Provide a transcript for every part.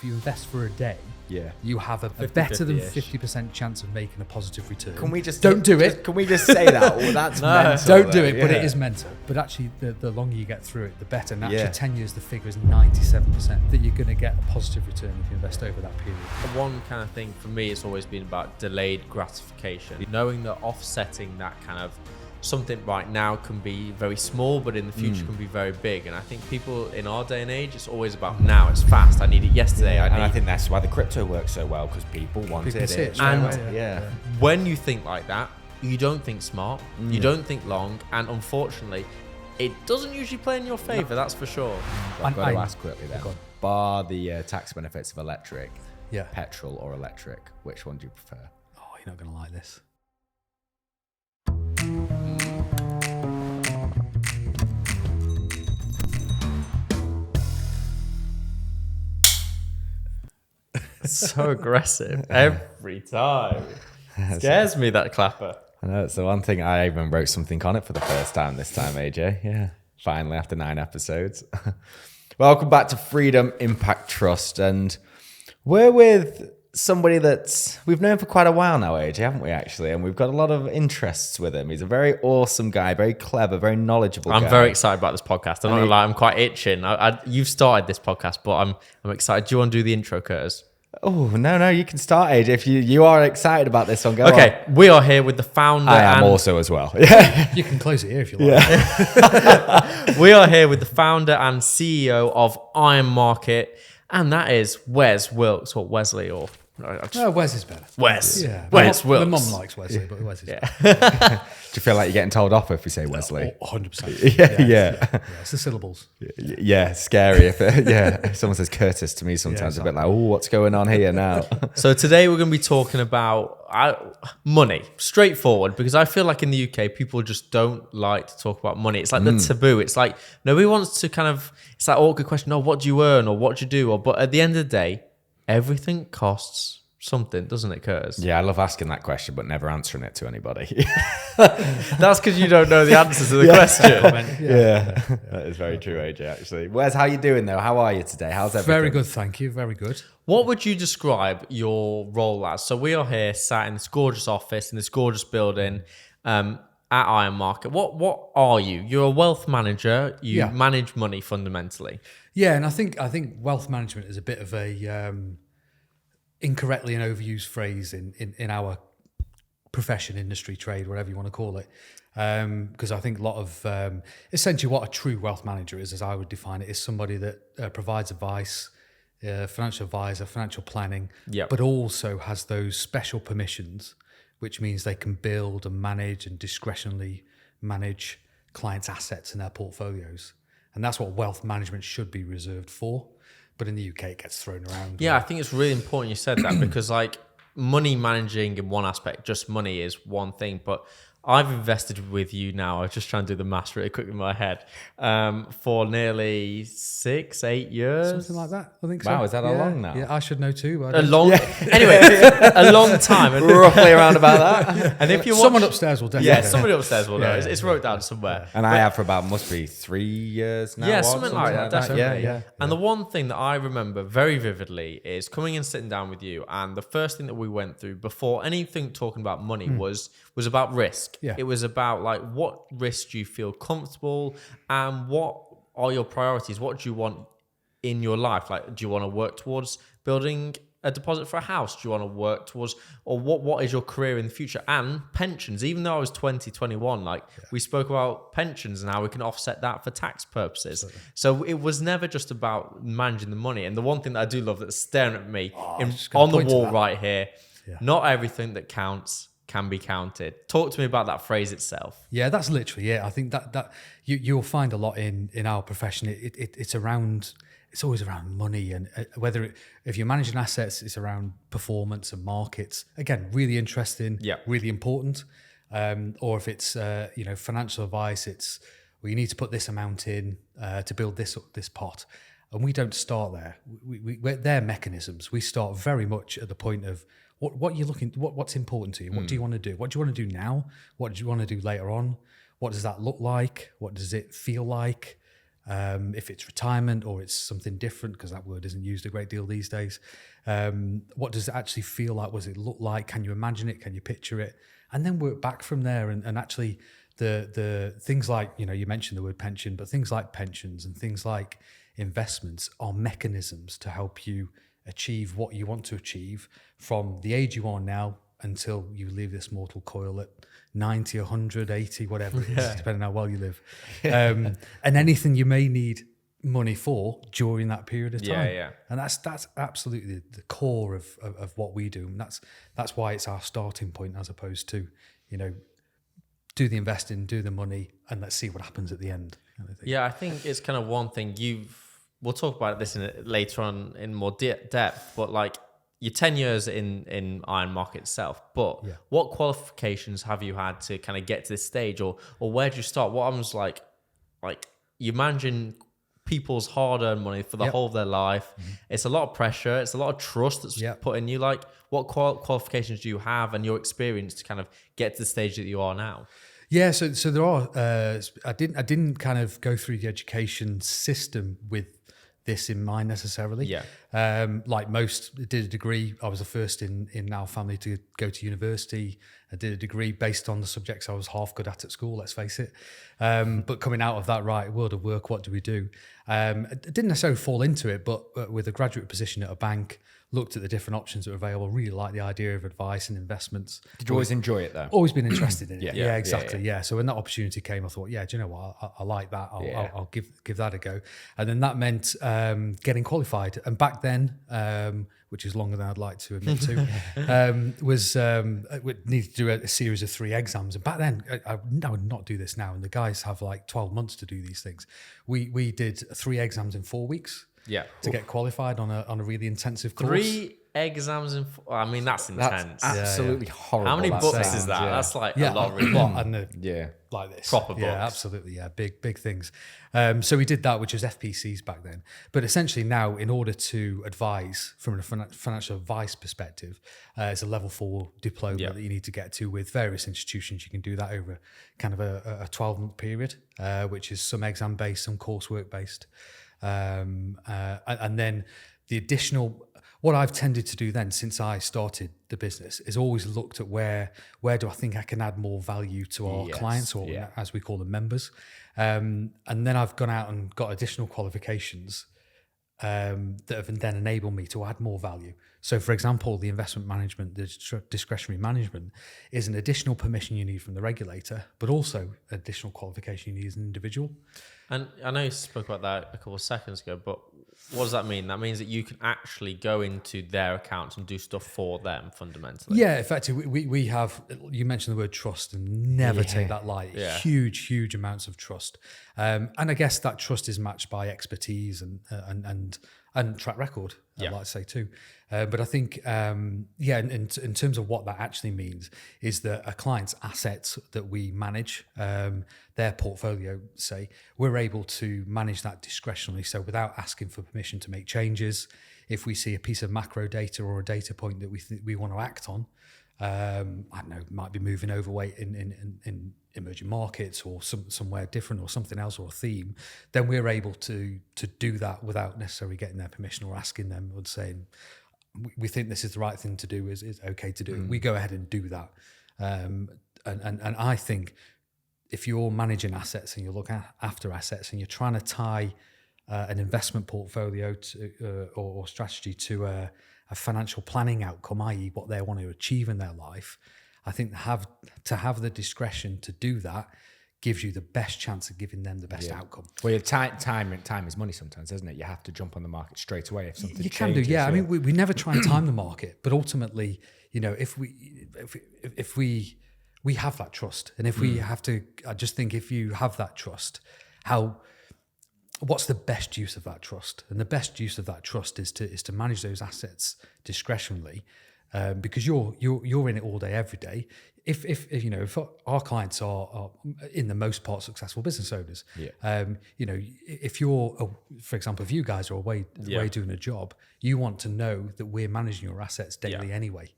you invest for a day, you have a better than 50% chance of making a positive return. Can we just don't do it? Can we just say that? Well, that's mental. Don't do it, but it is mental. But actually, the longer you get through it, the better. And actually, 10 years, the figure is 97% that you're going to get a positive return if you invest over that period. One kind of thing for me, it's always been about delayed gratification. Knowing that offsetting that kind of something right now can be very small, but in the future can be very big. And I think people in our day and age, it's always about now. It's fast. I need it yesterday. I think that's why the crypto works so well, because people wanted it. And when you think like that, you don't think smart, you don't think long, and unfortunately, it doesn't usually play in your favor. That's for sure. I've got to ask quickly then. Bar the tax benefits of electric, petrol or electric, which one do you prefer? Oh, you're not going to like this. So aggressive every time. Scares me, that clapper. I know, it's the one thing. I even wrote something on it for the first time this time, AJ. Yeah, finally, after 9 episodes. Welcome back to Freedomimpact Trust, and we're with somebody that we've known for quite a while now, AJ, haven't we, actually? And we've got a lot of interests with him. He's a very awesome guy, very clever, very knowledgeable guy. I'm very excited about this podcast. I'm not gonna lie, I'm quite itching. You've started this podcast, but I'm excited. Do you want to do the intro, Curtis? Oh, no, you can start, AJ. If you are excited about this one, go on. We are here with the founder. I am also as well. Yeah. You can close it here if you like. Yeah. We are here with the founder and CEO of IronMarket, and that is Wes Wilkes, or Wesley, or... No, Wes is better. Wes. Yeah. Wes Wilkes. My mum likes Wesley, but Wes is better. Do you feel like you're getting told off if you say Wesley? 100%. Yeah. It's the syllables. Yeah, scary. If someone says Curtis to me, sometimes a bit like, oh, what's going on here now? So today we're going to be talking about money, straightforward, because I feel like in the UK, people just don't like to talk about money. It's like the taboo. It's like nobody wants to it's that awkward question, oh, what do you earn or what do you do? But at the end of the day, everything costs something, doesn't it, Curtis? Yeah, I love asking that question, but never answering it to anybody. That's because you don't know the answer to the question. Yeah, that is very true, AJ, actually. Wes, how you doing, though? How are you today? How's everything? Very good, thank you. Very good. What would you describe your role as? So we are here sat in this gorgeous office, in this gorgeous building at IronMarket. What are you? You're a wealth manager. You manage money fundamentally. Yeah, and I think wealth management is a bit of a incorrectly and overused phrase in our profession, industry, trade, whatever you want to call it. Because I think a lot of essentially what a true wealth manager is, as I would define it, is somebody that provides advice, financial advisor, financial planning, but also has those special permissions, which means they can build and manage and discretionally manage clients' assets in their portfolios. And that's what wealth management should be reserved for. But in the UK, it gets thrown around. Yeah, I think it's really important you said that because money managing in one aspect, just money is one thing. But I've invested with you now. I was just trying to do the maths really quick in my head for nearly 6-8 years. Something like that, I think so. Wow, is that a long now? Yeah, I should know too. Anyway, a long time. Roughly around about that. And if you someone upstairs will definitely know. Somebody upstairs will know. It's wrote down somewhere. And I have for about, must be 3 years now. Yeah, something like that, definitely. Yeah. And the one thing that I remember very vividly is coming and sitting down with you, and the first thing that we went through before anything talking about money was about risk. Yeah. It was about what risk do you feel comfortable and what are your priorities? What do you want in your life? Do you want to work towards building a deposit for a house? Do you want to work towards, or what is your career in the future? And pensions, even though I was 21, we spoke about pensions and how we can offset that for tax purposes. Absolutely. So it was never just about managing the money. And the one thing that I do love that's staring at me on the wall right here, not everything that counts can be counted. Talk to me about that phrase itself. Yeah, that's literally it. I think that you'll find a lot in our profession. It's always around money, and if you're managing assets, it's around performance and markets. Again, really interesting, really important. Or if it's financial advice, it's you need to put this amount in to build this pot. And we don't start there. We're their mechanisms. We start very much at the point of what you're looking, what's important to you. What do you want to do? What do you want to do now? What do you want to do later on? What does that look like? What does it feel like? if it's retirement or it's something different, because that word isn't used a great deal these days. What does it actually feel like? What does it look like? Can you imagine it? Can you picture it? And then work back from there. And actually the things like, you mentioned the word pension, but things like pensions and things like investments are mechanisms to help you achieve what you want to achieve from the age you are now until you leave this mortal coil at 90, 100, 80, whatever it is, depending on how well you live. And anything you may need money for during that period of time. And that's absolutely the core of what we do. And that's why it's our starting point, as opposed to, do the investing, do the money, and let's see what happens at the end. I think it's kind of one thing we'll talk about this later on in more depth, but like you're 10 years in IronMarket itself, but what qualifications have you had to kind of get to this stage, or where do you start? What I was like you managing people's hard-earned money for the whole of their life. It's a lot of pressure. It's a lot of trust that's put in you. Like, what qualifications do you have and your experience to kind of get to the stage that you are now? Yeah, so there are. I didn't kind of go through the education system with this in mind necessarily. Like most, did a degree. I was the first in our family to go to university. I did a degree based on the subjects I was half good at school, let's face it. But coming out of that world of work, what do we do? I didn't necessarily fall into it, but with a graduate position at a bank, looked at the different options that were available, really liked the idea of advice and investments. Did you always enjoy it though? Always been interested in it. Yeah, exactly. So when that opportunity came, I thought, do you know what? I like that. I'll give that a go. And then that meant getting qualified. And back then, which is longer than I'd like to admit to, we needed to do a series of 3 exams. And back then, I would not do this now. And the guys have like 12 months to do these things. We did 3 exams in 4 weeks. To get qualified on a really intensive course. 3 exams in 4, I mean, that's intense. That's absolutely horrible. How many books is that? That's like a lot. And like this. Proper books. Yeah, absolutely. Yeah, big things. So we did that, which was FPCs back then. But essentially now, in order to advise from a financial advice perspective, it's a level 4 diploma that you need to get to with various institutions. You can do that over kind of a 12-month period, which is some exam based, some coursework based. And then the additional, what I've tended to do then since I started the business is always looked at where do I think I can add more value to our clients, or as we call them, members. And then I've gone out and got additional qualifications that have then enabled me to add more value. So, for example, the investment management, the discretionary management is an additional permission you need from the regulator, but also additional qualification you need as an individual. And I know you spoke about that a couple of seconds ago, but what does that mean? That means that you can actually go into their accounts and do stuff for them fundamentally. Yeah, effectively, we have, you mentioned the word trust, and never take that lightly. Huge amounts of trust. And I guess that trust is matched by expertise and track record, I'd like to say too. But I think, in terms of what that actually means is that a client's assets that we manage, their portfolio, say, we're able to manage that discretionally. So without asking for permission to make changes, if we see a piece of macro data or a data point that we want to act on, I don't know, might be moving overweight in emerging markets or somewhere different or something else or a theme, then we're able to do that without necessarily getting their permission or asking them or saying, we think this is the right thing to do, is okay to do. We go ahead and do that. And I think if you're managing assets and you're looking after assets and you're trying to tie an investment portfolio to, or strategy to a financial planning outcome, i.e. what they want to achieve in their life, I think to have the discretion to do that gives you the best chance of giving them the best outcome. Well, time is money sometimes, isn't it? You have to jump on the market straight away if something you can changes. do, yeah. I mean, we never try and time the market, but ultimately, if we have that trust, and if we have to, I just think if you have that trust, what's the best use of that trust? And the best use of that trust is to manage those assets discretionally, because you're in it all day, every day. If our clients are in the most part successful business owners, if you're, for example, if you guys are away doing a job, you want to know that we're managing your assets daily anyway.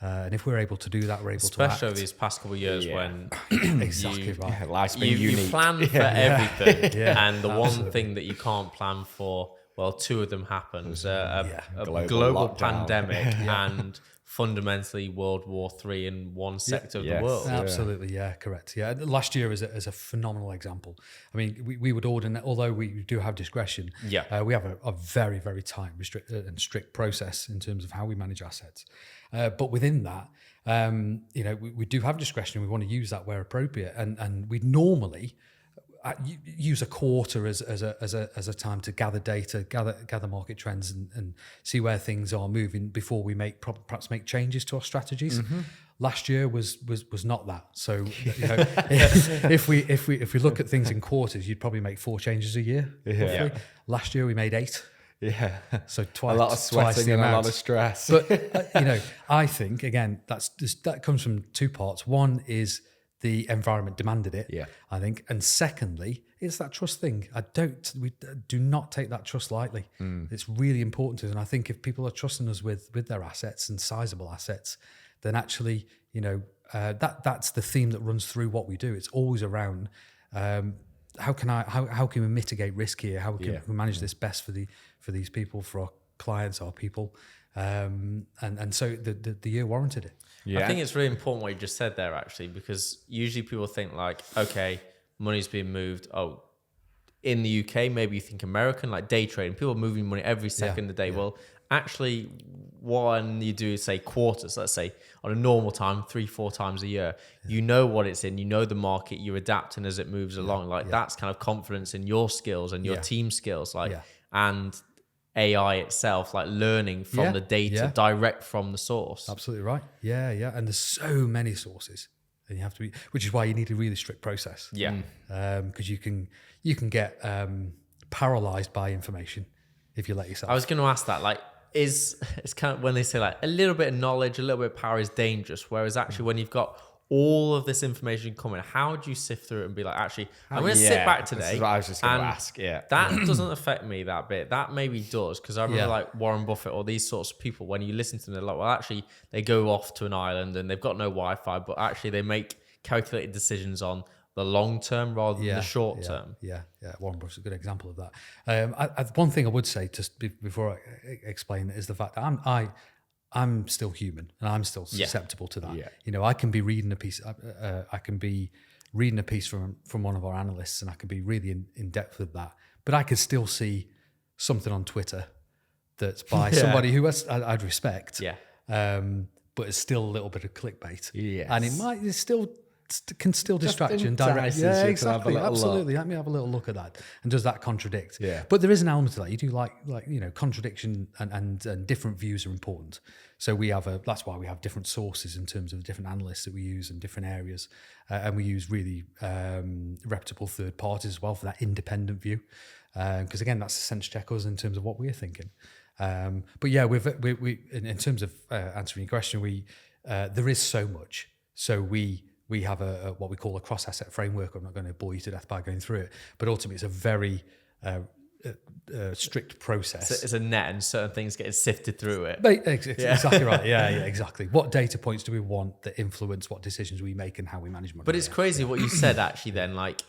And if we're able to do that, we're able especially to over these past couple of years when exactly right. Life's been you unique. plan for everything, and the absolutely. one thing that you can't plan for, well, two of them happens: a Global global lockdown. pandemic and fundamentally World War III in one sector of the world. Absolutely, yeah, correct. Yeah, last year is a phenomenal example. I mean, we would order, although we do have discretion, we have a very, very tight and strict process in terms of how we manage assets. But within that, we do have discretion. We want to use that where appropriate, and we normally use a quarter as a time to gather data, gather market trends, and see where things are moving before we perhaps make changes to our strategies. Last year was not that. So if we look at things in quarters, you'd probably make 4 changes a year. Roughly. Last year we made 8. Yeah. So twice, a lot of sweating and a lot of stress. But I think again that comes from 2 parts. One is the environment demanded it. Yeah. I think, and secondly, it's that trust thing. We do not take that trust lightly. It's really important to us, and I think if people are trusting us with their assets and sizable assets, then actually that's the theme that runs through what we do. It's always around how can we mitigate risk here? How can we manage this best for these people, for our clients, our people, and so the year warranted it. I think it's really important what you just said there, actually, because usually people think like, okay, money's being moved. Oh, in the UK, maybe you think American, like day trading, people are moving money every second of the day. Well, actually, when you do, say, quarters, let's say on a normal time, 3-4 times a year, you know what it's in, you know the market, you're adapting as it moves along. That's kind of confidence in your skills and your team skills, and AI itself, like learning from the data direct from the source. Absolutely right. Yeah. And there's so many sources, and you have to be, which is why you need a really strict process. Yeah. Because you can get paralyzed by information if you let yourself. I was going to ask that, like, it's kind of when they say like a little bit of knowledge, a little bit of power is dangerous, whereas actually when you've got all of this information coming, how do you sift through it and be like, actually, I'm going to sit back today? This is what I was just going to ask. Yeah, that doesn't affect me that bit. That maybe does, because I remember like Warren Buffett or these sorts of people, when you listen to them, they're like, well, actually, they go off to an island and they've got no Wi-Fi, but actually they make calculated decisions on the long term rather than the short term. Yeah. Warren Buffett's a good example of that. One thing I would say just before I explain it is the fact that I'm still human and I'm still susceptible to that. Yeah. I can be reading a piece. I can be reading a piece from one of our analysts, and I can be really in depth with that. But I could still see something on Twitter that's by somebody who I'd respect. Yeah. But it's still a little bit of clickbait. Yes. And can still distract you and direct. Yeah, exactly. Absolutely. Let me have a little look at that. And does that contradict? Yeah. But there is an element to that. You do like contradiction and different views are important. So that's why we have different sources in terms of different analysts that we use in different areas, and we use really reputable third parties as well for that independent view. Because again, that's a sense check us in terms of what we're thinking. But yeah, we in terms of answering your question, there is so much. So we have a what we call a cross-asset framework. I'm not going to bore you to death by going through it, but ultimately it's a very strict process. It's a net, and certain things get sifted through it. Exactly right. Yeah, exactly. What data points do we want that influence what decisions we make and how we manage money? But it's crazy what you said, actually, then, like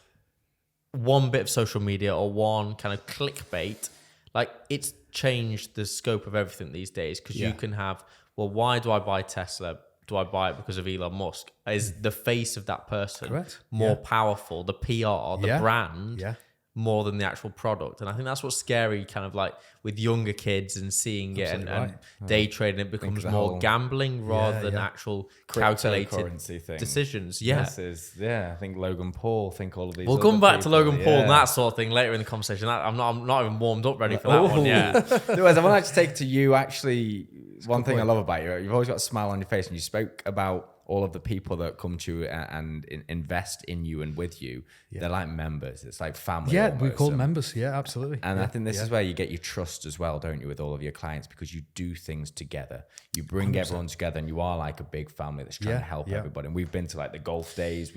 one bit of social media or one kind of clickbait, like it's changed the scope of everything these days, because you can have, well, why do I buy Tesla? Do I buy it because of Elon Musk? Is the face of that person more powerful, the PR, the brand, more than the actual product? And I think that's what's scary, kind of like with younger kids and seeing it and day trading, it becomes more gambling rather than actual calculated decisions. Yeah. I think Logan Paul, all of these. We'll come back to Logan Paul and that sort of thing later in the conversation. I'm not even warmed up ready for that one. Yeah. Anyways, I want to take to you actually. One thing I love about you, you've always got a smile on your face, and you spoke about all of the people that come to you and invest in you and with you. They're like members. It's like family. Yeah, almost. we call them members. Yeah, absolutely. And I think this is where you get your trust as well, don't you, with all of your clients, because you do things together. You bring 100%. Everyone together, and you are like a big family that's trying to help everybody. And we've been to like the golf days.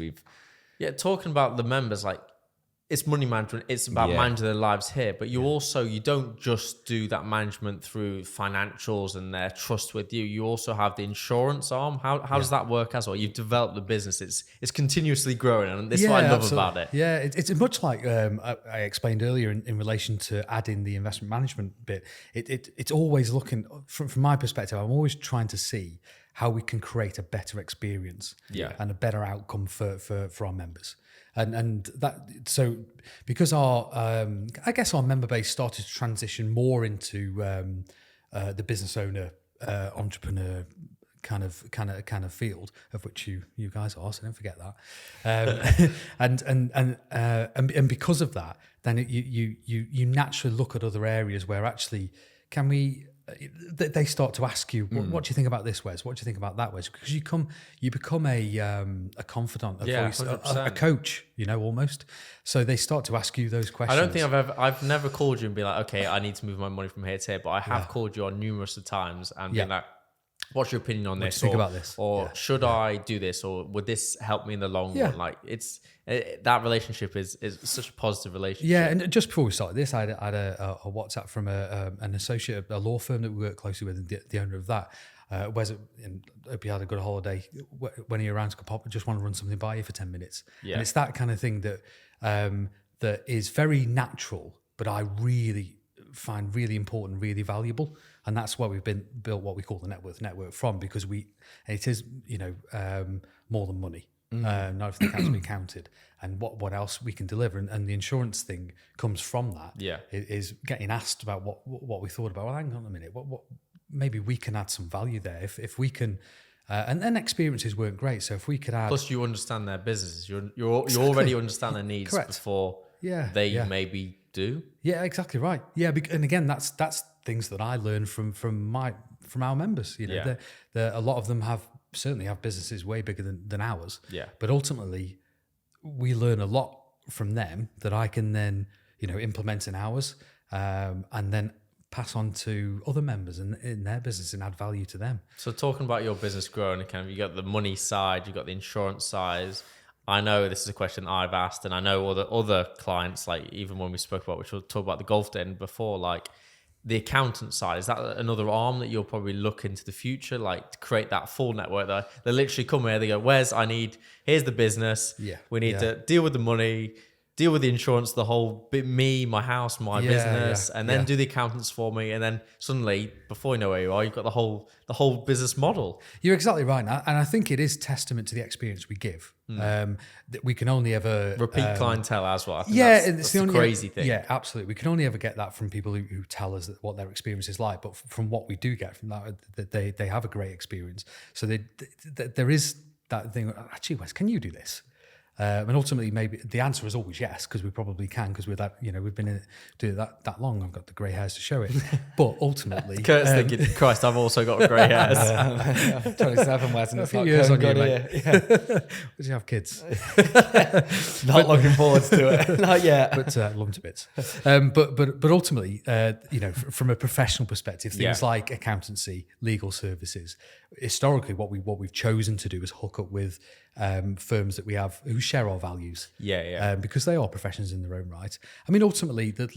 Talking about the members, like, it's money management. It's about managing their lives here. But you don't just do that management through financials and their trust with you. You also have the insurance arm. How does that work as well? You've developed the business. It's continuously growing, and this is what I love about it. Yeah, it's much like I explained earlier in relation to adding the investment management bit. It's always looking from my perspective. I'm always trying to see how we can create a better experience and a better outcome for our members. And that, so because our I guess our member base started to transition more into the business owner entrepreneur kind of field, of which you guys are, so don't forget that. And because of that, then you naturally look at other areas where actually can we. They start to ask you, what do you think about this, Wes? What do you think about that, Wes? Because you become a confidant, a voice, a coach, almost. So they start to ask you those questions. I don't think I've never called you and be like, okay, I need to move my money from here to here, but I have called you on numerous of times and been like, what's your opinion on this? Think about this? Or should I do this? Or would this help me in the long run? Like that relationship is such a positive relationship. Yeah, and just before we started this, I had a WhatsApp from an associate, a law firm that we work closely with, and the owner of that. Wes, hope you had a good holiday. When you're around to pop, just want to run something by you for 10 minutes. Yeah. And it's that kind of thing that that is very natural, but I really find really important, really valuable. And that's why we've built what we call the network from, because it is, more than money. Not everything has to be counted, and what else we can deliver, and the insurance thing comes from that. Is getting asked about what we thought about. Well, hang on a minute, what maybe we can add some value there if we can. And then experiences weren't great, so if we could add. Plus, you understand their businesses. You already understand their needs before they maybe do. Yeah, exactly right. Yeah, and again, that's things that I learned from our members. A lot of them certainly have businesses way bigger than ours. Yeah. But ultimately, we learn a lot from them that I can then implement in ours, and then pass on to other members in their business and add value to them. So talking about your business growing, you got the money side, you got the insurance side. I know this is a question I've asked, and I know other clients, like even when we spoke about, which we'll talk about the golf den before, like the accountant side, is that another arm that you'll probably look into the future, like to create that full network that they literally come here, they go, here's the business. Yeah. We need to deal with the money, deal with the insurance, the whole bit, me, my house, my business, and then do the accountants for me. And then suddenly, before you know where you are, you've got the whole business model. You're exactly right. And I think it is testament to the experience we give. That we can only ever... Repeat clientele as well. I think that's the crazy thing. Yeah, absolutely. We can only ever get that from people who tell us what their experience is like. But from what we do get from that they have a great experience. So there is that thing, actually, Wes, can you do this? And ultimately, maybe the answer is always yes, because we probably can, because we're that, we've been in it doing that long. I've got the grey hairs to show it. But ultimately, Kurt's thinking, Christ, I've also got grey hairs. 27, Wes, and it's not years on you, mate. Would you have kids? Not looking forward to it. Not yet. But love them to bits. But ultimately, from a professional perspective, things like accountancy, legal services, historically, what we've chosen to do is hook up with firms that we have who share our values. Because they are professions in their own right. I mean, ultimately, there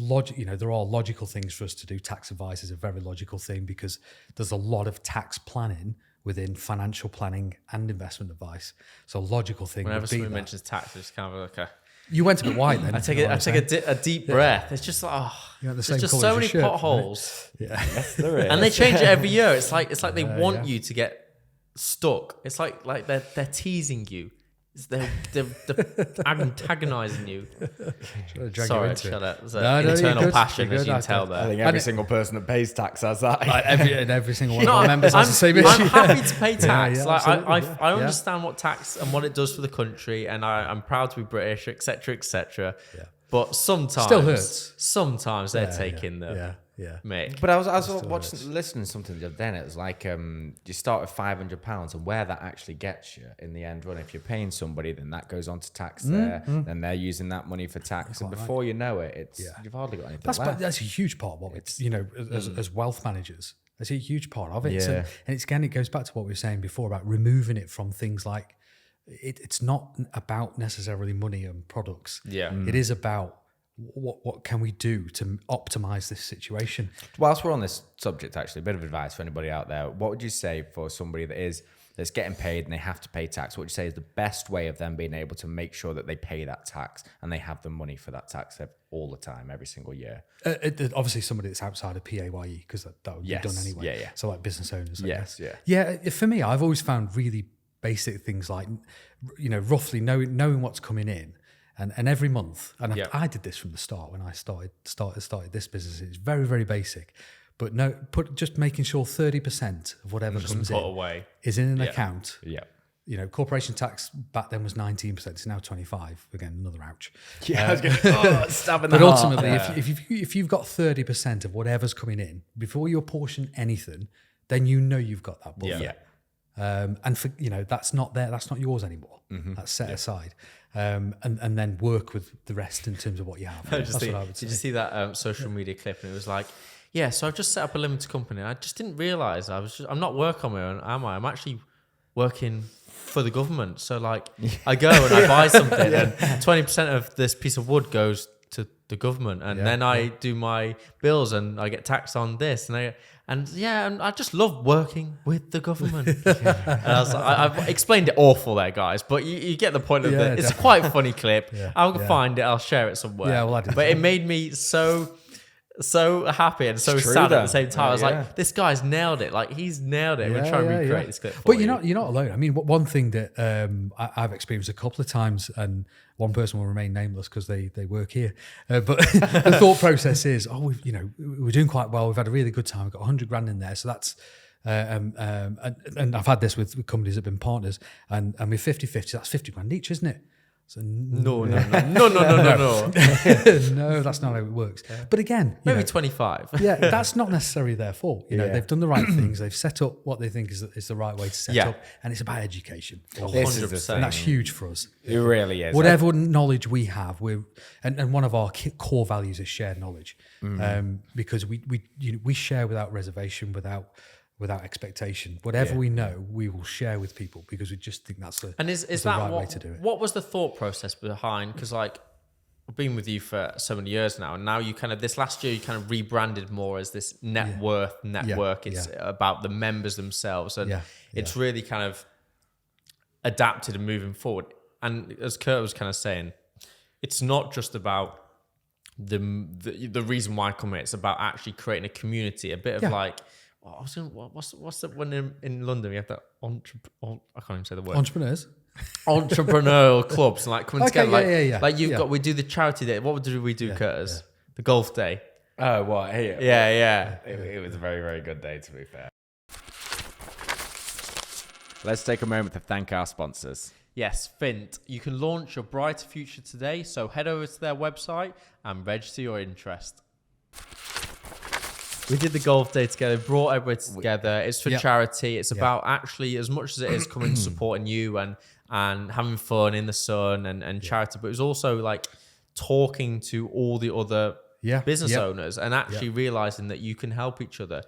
are logical things for us to do. Tax advice is a very logical thing because there's a lot of tax planning within financial planning and investment advice. So a logical thing. Whenever somebody mentions tax, it's kind of like you went a bit wide then. I take a deep breath. It's just like, there's just so many potholes. Right? Yes, there is. And they change it every year. It's like they want you to get stuck. It's like they're teasing you. They're antagonizing you. Sorry, there's an internal passion, as you can tell there. I think every single person that pays tax has that. Every single one of our members has the same issue. I'm happy to pay tax. I understand what tax and what it does for the country, and I'm proud to be British, etc., etc. But sometimes still hurts. Sometimes they're taking the mate. But I was listening to something the other day, and it was like you start with £500, and where that actually gets you in the end run. If you're paying somebody, then that goes on to tax there, then they're using that money for tax, and before you know it, you've hardly got anything left. That's a huge part of what it's as wealth managers. That's a huge part of it. And it goes back to what we were saying before about removing it from things like it's not about necessarily money and products. Yeah. It is about what can we do to optimize this situation. Whilst we're on this subject, actually, a bit of advice for anybody out there. What would you say for somebody that's getting paid and they have to pay tax? What would you say is the best way of them being able to make sure that they pay that tax and they have the money for that tax all the time, every single year? Obviously, somebody that's outside of PAYE, because that would be done anyway. Yeah. So like business owners, I guess. Yeah. For me, I've always found really basic things like, roughly knowing what's coming in. And every month, and I did this from the start when I started this business. It's very, very basic, but just making sure 30% of whatever comes in away is in an account. Yeah. Corporation tax back then was 19%. It's now 25%. Again, another ouch. Yeah, I was going stabbing the But heart. ultimately, if you've got 30% of whatever's coming in before you apportion anything, then you've got that buffer. Yeah. And for, that's not there. That's not yours anymore. That's set aside. And then work with the rest in terms of what you have. That's what I would say. Did you see that social media clip? And it was like, so I've just set up a limited company. I just didn't realize I'm not working on my own, am I? I'm actually working for the government. So like I go and I buy something and 20% of this piece of wood goes to the government. And then I do my bills and I get taxed on this. And I just love working with the government. And I was like, I've explained it awful there, guys, but you get the point of it. It's quite a funny clip. I'll find it. I'll share it somewhere. Yeah, well, I did. But it made me so happy and so sad at the same time. I was like, this guy's nailed it. Like he's nailed it. We're trying to recreate this clip. But you're not alone. I mean, one thing that I've experienced a couple of times, and one person will remain nameless because they work here. But the thought process is, we're doing quite well. We've had a really good time. We've got 100 grand in there. So that's, and I've had this with companies that have been partners, and we're 50-50. That's 50 grand each, isn't it? So no. No, that's not how it works. But again, maybe 25. That's not necessarily their fault. They've done the right things. They've set up what they think is the right way to set up, and it's about education. 100%. And that's huge for us. It really is. Whatever knowledge we have, and one of our core values is shared knowledge, because we share without reservation, without expectation. Whatever we know, we will share with people because we just think that's the right way to do it. What was the thought process behind? Because like I've been with you for so many years now, and now you this last year you kind of rebranded more as this net worth network. It's about the members themselves, and it's really kind of adapted and moving forward. And as Kurt was kind of saying, it's not just about the reason why I come here. It's about actually creating a community, a bit of like. What's the one in London? We have that I can't even say the word. Entrepreneurial clubs, like coming together. Like you've got. We do the charity day. What did we do, Curtis? The golf day. Oh, what? Hey, yeah. It was a very, very good day, to be fair. Let's take a moment to thank our sponsors. Yes, FINT. You can launch your brighter future today. So head over to their website and register your interest. We did the golf day together, brought everybody together. It's for charity. It's about actually, as much as it is coming supporting you and having fun in the sun and charity, but it was also like talking to all the other business owners and actually realizing that you can help each other.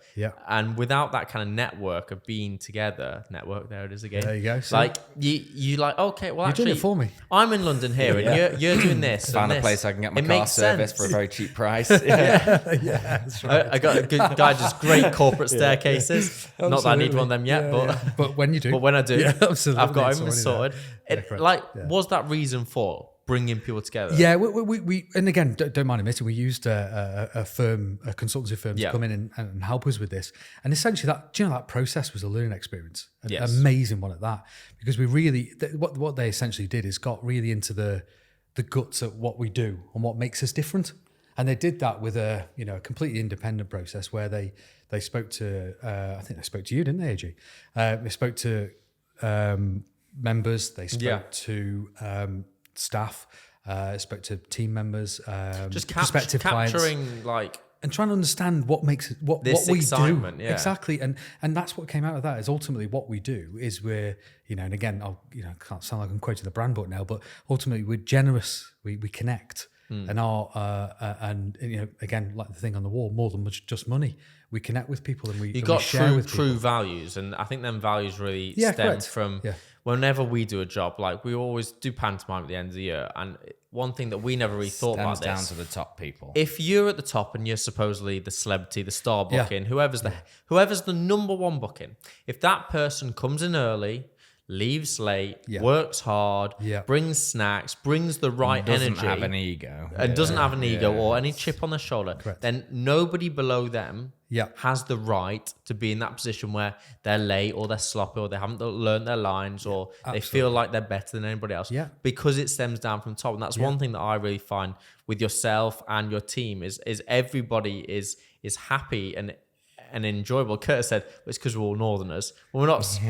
And without that kind of network of being together, there it is again. There you go. So like you like, okay, well, you're actually, doing it for me. I'm in London here and you're doing this. Found a place I can get my car serviced for a very cheap price. That's right. I got a good guy, just great corporate staircases. Not that I need one of them yet, but when you do, but when I do, absolutely. I've got everything sorted. Was that reason for bringing people together? Yeah, we and again, don't mind admitting, we used a consultancy firm to come in and help us with this. And essentially, that process was a learning experience, an amazing one at that, because we really what they essentially did is got really into the guts of what we do and what makes us different. And they did that with a completely independent process where they spoke to I think they spoke to you, didn't they, AJ? They spoke to members. They spoke to staff, spoke to team members, just prospective capturing clients, like and trying to understand what makes it what we do exactly, and that's what came out of that. Is ultimately what we do is we're and again can't sound like I'm quoting the brand book now, but ultimately we're generous, we connect, and again, like the thing on the wall, more than just money. We connect with people and we share with people. true values, and I think them values really stem from whenever we do a job, like we always do pantomime at the end of the year, and one thing that we never really thought about down this, to the top people. if you're at the top and you're supposedly the celebrity, the star booking, whoever's the number one booking, if that person comes in early, leaves late, works hard, brings snacks, brings the right energy, doesn't have an ego, and doesn't have an ego or any chip on their shoulder, then nobody below them has the right to be in that position where they're late or they're sloppy or they haven't learned their lines or they feel like they're better than anybody else because it stems down from top. And that's one thing that I really find with yourself and your team is everybody is happy and enjoyable. Curtis said it's because we're all Northerners. We're not.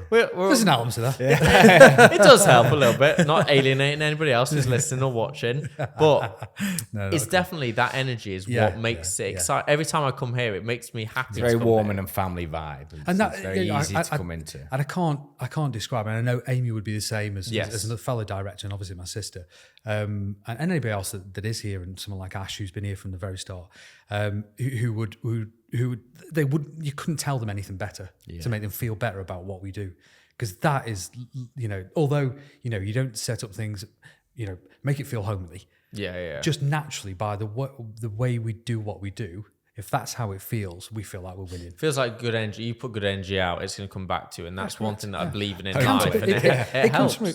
We're There's an element to that. It does help a little bit, not alienating anybody else who's listening or watching. But it's definitely that energy is what makes it exciting. Every time I come here, it makes me happy. It's very warm and family vibe, and it's very easy to come into. And I can't describe it. And I know Amy would be the same as a fellow director, and obviously my sister, and anybody else that is here, and someone like Ash who's been here from the very start, who would you couldn't tell them anything better to make them feel better about what we do, because that is, although you don't set up things, make it feel homely, just naturally by the way we do what we do. If that's how it feels, we feel like we're winning. Feels like good energy. You put good energy out, it's going to come back to you, and that's one thing that I believe in life. And it comes from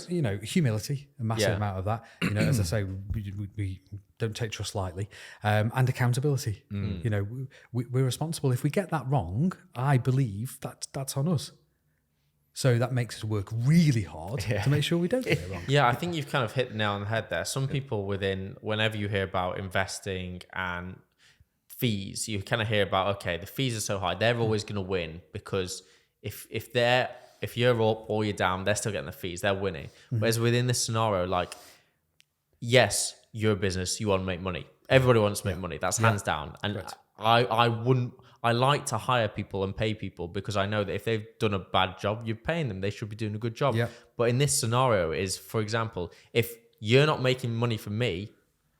humility, a massive amount of that. As I say, we don't take trust lightly, and accountability. We're responsible. If we get that wrong, I believe that's on us. So that makes us work really hard to make sure we don't get it wrong. Yeah, I think you've kind of hit the nail on the head there. Some people whenever you hear about investing and fees, you kind of hear about, okay, the fees are so high, they're always going to win, because if you're up or you're down, they're still getting the fees, they're winning. Whereas within this scenario, like, yes, you're a business, you want to make money. Everybody wants to make money. That's hands down. And I like to hire people and pay people, because I know that if they've done a bad job, you're paying them. They should be doing a good job. Yeah. But in this scenario is, for example, if you're not making money from me,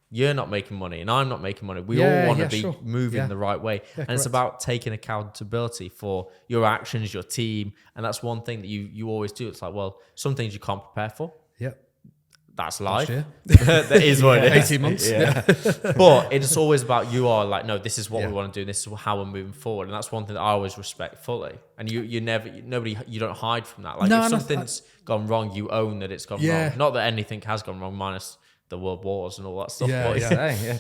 you're not making money and I'm not making money. We all want to be moving the right way. And it's about taking accountability for your actions, your team. And that's one thing that you always do. It's like, well, some things you can't prepare for. Yep. That's life. That is what it is. 18 months. But it's always about, you are like, no, this is what we want to do. This is how we're moving forward. And that's one thing that I always respect fully. And you don't hide from that. Like, if something's gone wrong, you own that it's gone wrong. Not that anything has gone wrong, minus the world wars and all that stuff.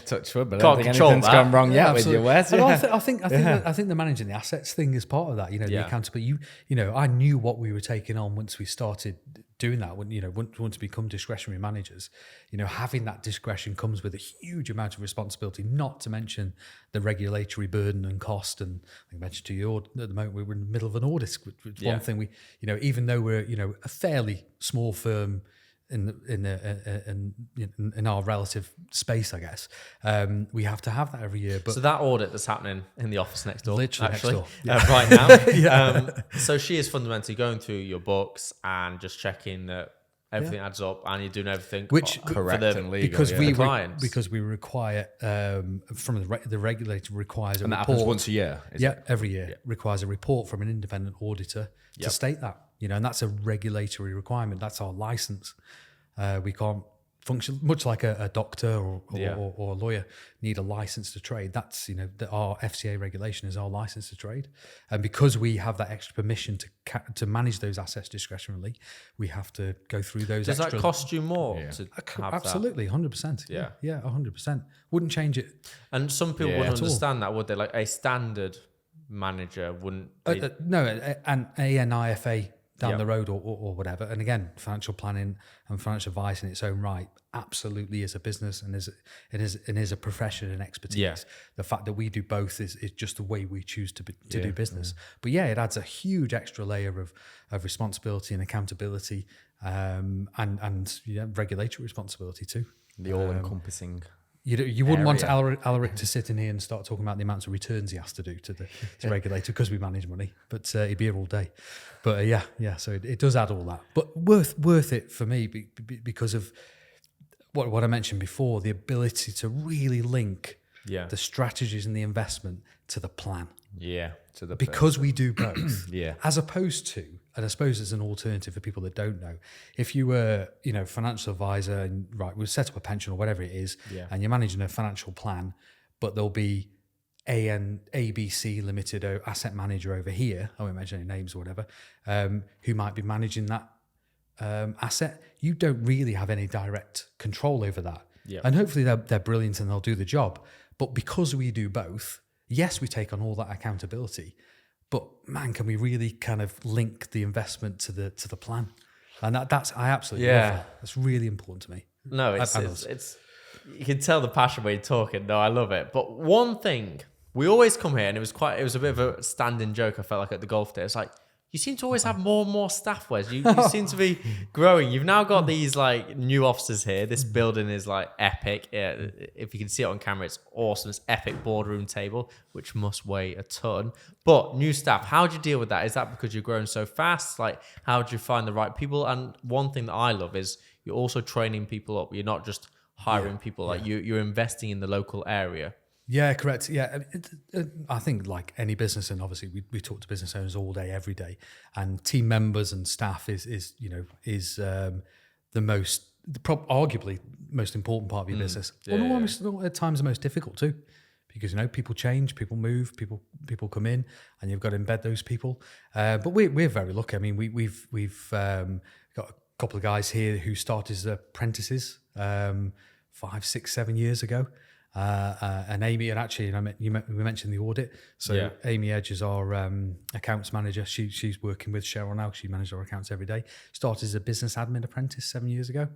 Touch wood, but I can't don't think anything's gone wrong yet with your Wes. I think the managing the assets thing is part of that. The accountability. I knew what we were taking on once we started doing that. When once we become discretionary managers, having that discretion comes with a huge amount of responsibility. Not to mention the regulatory burden and cost. And I mentioned to you at the moment we're in the middle of an audit. Which one thing we, even though we're a fairly small firm in our relative space, I guess, we have to have that every year. But so that audit that's happening in the office next door, literally actually, next door. Right now. So she is fundamentally going through your books and just checking that everything adds up and you're doing everything correct and legal. Because we require from the regulator requires and a that report. happens once a year. Every year requires a report from an independent auditor to state that. And that's a regulatory requirement. That's our license. We can't function much like a doctor or a lawyer need a license to trade. That's our FCA regulation is our license to trade, and because we have that extra permission to manage those assets discretionarily, we have to go through those. Does that cost you more to have absolutely, 100%. Yeah, 100%. Wouldn't change it. And some people wouldn't understand that, would they? Like a standard manager wouldn't. No, an ANIFA down the road or whatever. And again, financial planning and financial advice in its own right absolutely is a business and is a profession and expertise. Yeah. The fact that we do both is just the way we choose to do business. But it adds a huge extra layer of responsibility and accountability and regulatory responsibility too. The all-encompassing You wouldn't want Alaric to sit in here and start talking about the amounts of returns he has to do to the regulator because we manage money, but he'd be here all day. But so it does add all that, but worth it for me because of what I mentioned before, the ability to really link the strategies and the investment to the plan. Yeah, to the because we do both. Yeah, as opposed to and I suppose as an alternative for people that don't know, if you were, financial advisor and we'll set up a pension or whatever it is, and you're managing a financial plan, but there'll be ABC Limited asset manager over here, I won't mention any names or whatever, who might be managing that asset. You don't really have any direct control over that. Yep. And hopefully they're brilliant and they'll do the job. But because we do both, yes, we take on all that accountability, but man, can we really kind of link the investment to the plan? And that's I absolutely love that. That's really important to me. No, it's you can tell the passion when you're talking. No, I love it. But one thing, we always come here, and it was a bit of a standing joke, I felt like, at the golf day. It's like, you seem to always have more and more staff, Wes. You seem to be growing. You've now got these like new offices here. This building is like epic. If you can see it on camera, it's awesome. It's epic boardroom table, which must weigh a ton. But new staff, how do you deal with that? Is that because you're growing so fast? Like, how do you find the right people? And one thing that I love is you're also training people up. You're not just hiring people. Like you're investing in the local area. Yeah, correct. Yeah, I think like any business, and obviously we talk to business owners all day, every day, and team members and staff is arguably most important part of your business. At times the most difficult too, because people change, people move, people come in, and you've got to embed those people. But we're very lucky. I mean, we've got a couple of guys here who started as apprentices 5, 6, 7 years ago. And Amy, and actually, we mentioned the audit. So Amy Edge is our accounts manager. She's working with Cheryl now. She manages our accounts every day. Started as a business admin apprentice 7 years ago.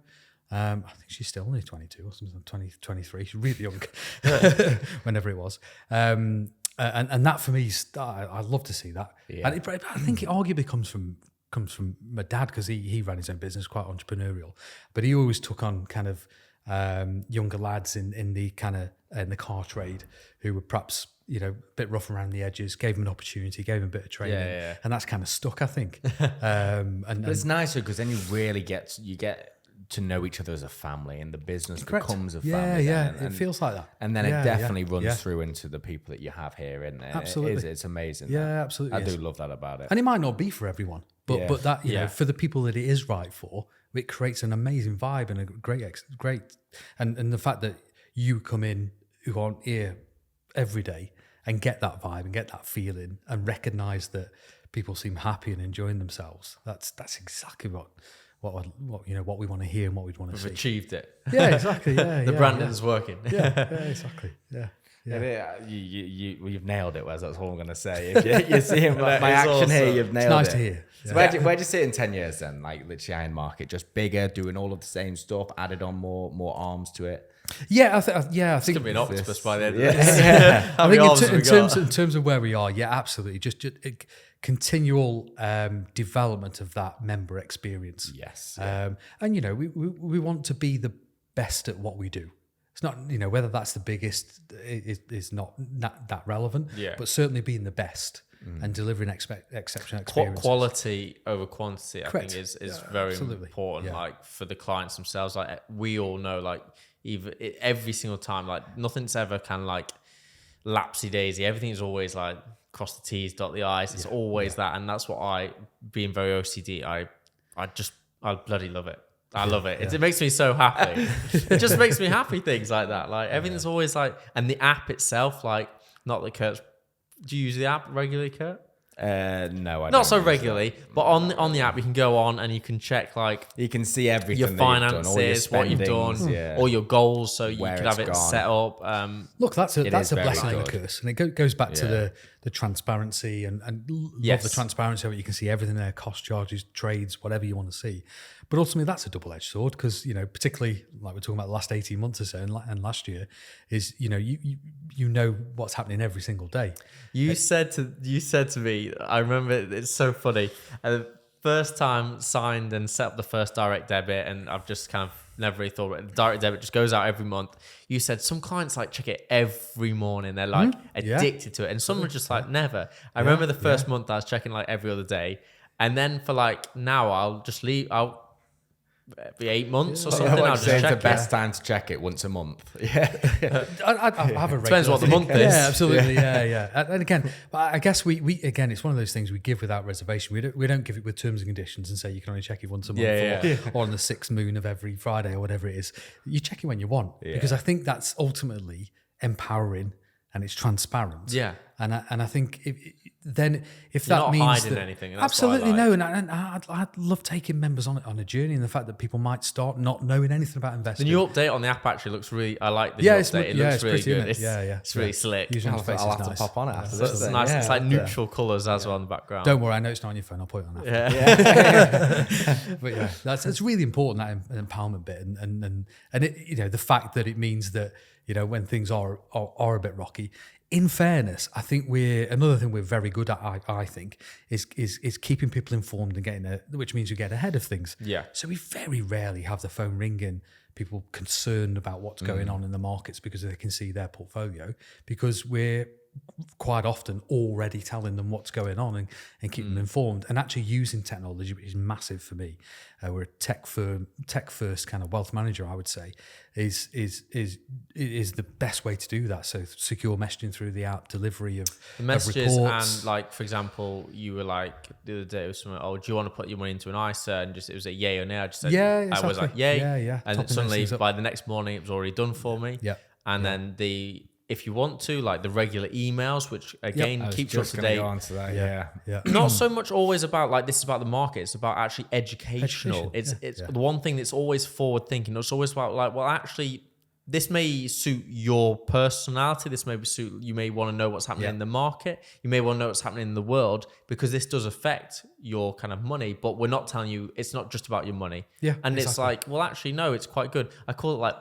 I think she's still only 22 or something, 23. She's really young, whenever it was. And that for me, I love to see that. Yeah. And I think it arguably comes from my dad, because he ran his own business, quite entrepreneurial. But he always took on kind of younger lads in the kind of in the car trade who were perhaps a bit rough around the edges, gave them an opportunity, gave them a bit of training, and that's kind of stuck, I think. But it's nicer because then you really get to know each other as a family, and the business becomes a family. It feels like that, and then it definitely runs through into the people that you have here in there. Absolutely, it's amazing. Yeah, absolutely. I do love that about it, and it might not be for everyone, but that for the people that it is right for, it creates an amazing vibe and a great, and the fact that you come in who aren't here every day and get that vibe and get that feeling and recognise that people seem happy and enjoying themselves. That's exactly what we want to hear and what we'd want to see. We've achieved it. Yeah, exactly. Yeah, the branding's working. Yeah, exactly. Yeah. You've nailed it, Wes. That's all I'm going to say. If you're seeing my action awesome. Here, you've nailed it. It's nice to hear. So where do you see it in 10 years then? Like literally IronMarket, just bigger, doing all of the same stuff, added on more arms to it. Yeah, I think it's gonna be an octopus by the end of this. I think in terms of where we are, absolutely. Just continual development of that member experience. Yes. And we want to be the best at what we do. It's not, whether that's the biggest is not that relevant. Yeah. But certainly being the best and delivering exceptional experience. Quality over quantity, Correct. I think is very important. Yeah. Like for the clients themselves, like we all know, like every single time, like nothing's ever kind of like lapsy daisy. Everything's always like cross the T's, dot the I's. It's always that, and that's what being very OCD, I bloody love it. I love it. It makes me so happy. It just makes me happy, things like that. Like everything's always like, and the app itself, like not that Kurt's. Do you use the app regularly, Kurt? No, I not so regularly, but on the app you can go on and you can check like you can see everything, your finances, what you've done, all your goals, so you could have it set up. Look, that's a blessing and a curse, and it goes back to the transparency and love the transparency of it. You can see everything there, cost charges, trades, whatever you want to see. But ultimately, that's a double-edged sword because particularly like we're talking about the last 18 months or so and last year is you know what's happening every single day. You said to me, I remember it's so funny. First time signed and set up the first direct debit, and I've just kind of never really thought about it. The direct debit just goes out every month. You said some clients like check it every morning. They're like addicted to it, and some are just like never. I remember the first month I was checking like every other day, and then for like now I'll just leave. every 8 months or I something. I'll would just say it's check the best time to check it once a month. Yeah. I have a regular Depends what the thing. month is. Yeah, absolutely. Yeah. And again, I guess we again, it's one of those things we give without reservation. We don't give it with terms and conditions and say you can only check it once a month or on the 6th moon of every Friday or whatever it is. You check it when you want because I think that's ultimately empowering and it's transparent. Yeah. And I think then if You're that not means hiding that, anything, and that's absolutely what I like. no, and I'd love taking members on a journey, and the fact that people might start not knowing anything about The investing. new update on the app actually looks really. I like the new update. It looks really pretty, good. It's really slick. User I'll interface have is to nice. pop on it after So this. it's nice. It's like neutral colours as well in the background. Don't worry, I know it's not on your phone. I'll put it on after. Yeah. But yeah, that's really important, that empowerment bit, and it, the fact that it means that when things are a bit rocky. In fairness, I think another thing we're very good at. I think is keeping people informed and which means you get ahead of things. Yeah. So we very rarely have the phone ringing, people concerned about what's going on in the markets because they can see their portfolio, because we're quite often already telling them what's going on and keep them informed, and actually using technology, which is massive for me. We're a tech first kind of wealth manager, I would say, is the best way to do that. So secure messaging through the app, delivery of The messages, reports. and like, for example, you were like the other day, it was something, do you want to put your money into an ISA? And it was a yay or nay. I just said, Yeah, I was like, exactly. yay. Yeah. And Topping suddenly those things up. by the next morning, it was already done for me. Yeah. And then if you want to, like the regular emails, which again keeps you up to date. Go on to that. Yeah. Not so much always about like this is about the market. It's about actually educational. It's the one thing that's always forward thinking. It's always about like, well, actually, this may suit your personality. This may suit, you may want to know what's happening in the market. You may want to know what's happening in the world, because this does affect your kind of money, but we're not telling you it's not just about your money. Yeah, And it's exactly. like, well, actually, no, it's quite good. I call it like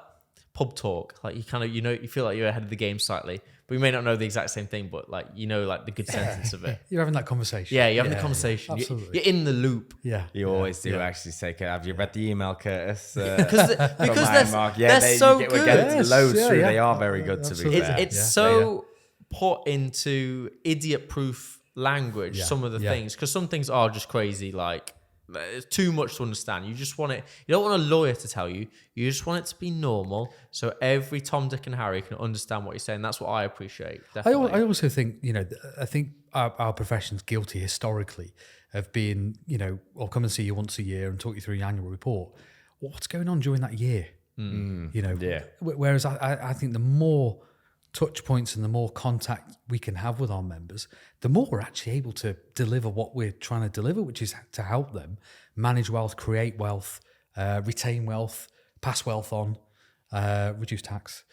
pub talk. Like you kind of, you feel like you're ahead of the game slightly, but you may not know the exact same thing, but like, like the good sentence of it. You're having that conversation. Yeah, you're having the conversation. absolutely. You're in the loop. Yeah. You always do actually say, have you read the email, Curtis? Because they're so good. We're getting loads Yeah, through. yeah. They are very good, to be Absolutely. fair. It's so put into idiot-proof language, Yeah. some of the things, because some things are just crazy, like it's too much to understand. You just want it, you don't want a lawyer to tell you, you just want it to be normal, so every Tom, Dick and Harry can understand what you're saying. That's what I appreciate, definitely. I also think, I think our profession's guilty historically of being, I'll come and see you once a year and talk you through your annual report. What's going on during that year? Whereas I think the more touch points and the more contact we can have with our members, the more we're actually able to deliver what we're trying to deliver, which is to help them manage wealth, create wealth, retain wealth, pass wealth on, reduce tax.